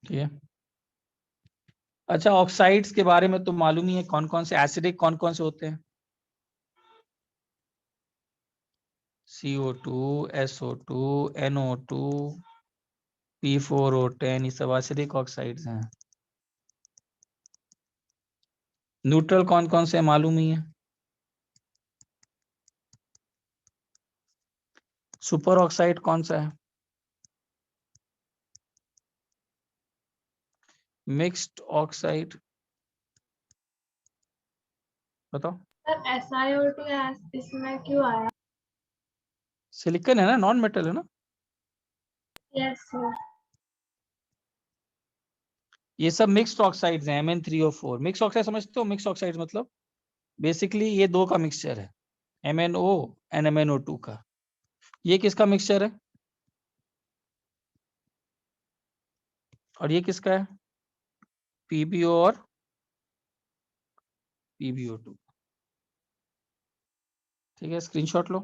ठीक है। अच्छा, ऑक्साइड्स के बारे में तो मालूम ही है, कौन कौन से एसिडिक कौन कौन से होते हैं? CO2, SO2, NO2, P4O10, ये सब एसिडिक ऑक्साइड्स हैं। न्यूट्रल कौन कौन से मालूम ही है? सुपर ऑक्साइड कौन सा है? मिक्स्ड ऑक्साइड बताओ। सर SiO2 इसमें क्यों आया? सिलिकॉन है ना, नॉन मेटल है ना। Yes sir. ये सब मिक्स्ड ऑक्साइड्स हैं, Mn3O4। मिक्स ऑक्साइड समझते हो? मिक्स ऑक्साइड मतलब बेसिकली ये दो का मिक्सचर है, MnO and MnO2 का। ये किसका मिक्सचर है? और ये किसका है? PbO और PbO2। ठीक है, स्क्रीनशॉट लो।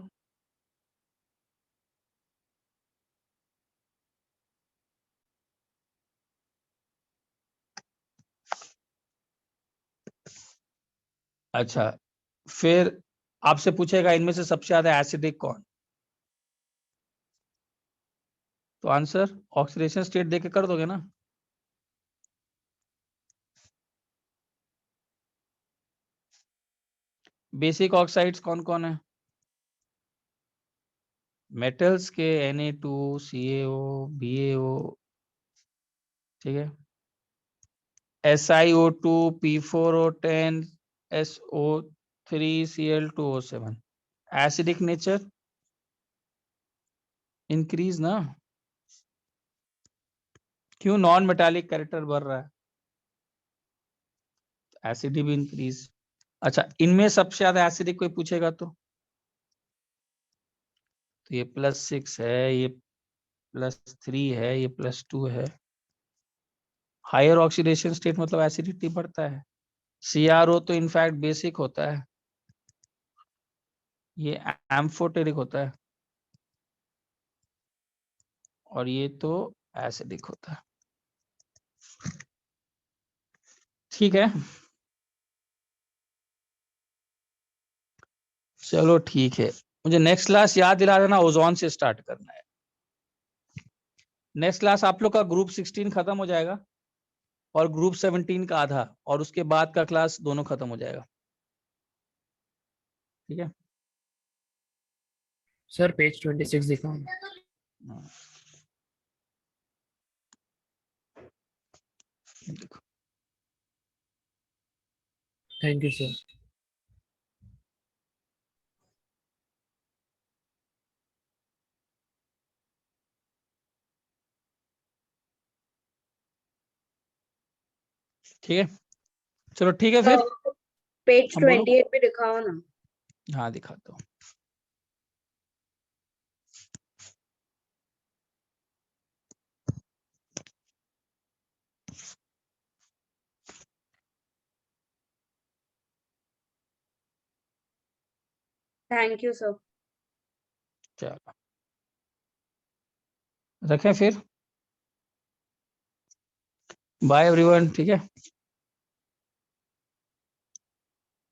अच्छा, फिर आपसे पूछेगा इनमें से सबसे ज्यादा एसिडिक कौन? तो आंसर ऑक्सीडेशन स्टेट देके कर दोगे ना? बेसिक ऑक्साइड्स कौन कौन है? मेटल्स के Na2, CaO, BaO, ठीक है, SiO2, P4O10, SO3, Cl2O7। Acidic nature increase ना, क्यों? नॉन मेटालिक कैरेक्टर बढ़ रहा है, एसिडी भी इंक्रीज। अच्छा, इनमें सबसे ज्यादा एसिडिक कोई पूछेगा तो ये +6 है, ये +3 है, ये +2 है। हायर ऑक्सीडेशन स्टेट मतलब एसिडिटी बढ़ता है। CRO तो इनफैक्ट बेसिक होता है, ये एम्फोटेरिक होता है, और ये तो एसिडिक होता है। ठीक है, चलो ठीक है। मुझे नेक्स्ट क्लास याद दिला देना, ओजोन से स्टार्ट करना है। नेक्स्ट क्लास आप लोग का ग्रुप 16 खत्म हो जाएगा और ग्रुप 17 का आधा, और उसके बाद का क्लास दोनों खत्म हो जाएगा। ठीक है, सर पेज 26 दिखाओ। हाँ, देखो। Thank you sir. ठीक है, चलो ठीक है फिर। पेज हम बोलो। 28 पे दिखाओ ना। हाँ दिखाता हूँ। Thank you sir. चलो रखें फिर, बाय एवरीवन। ठीक है।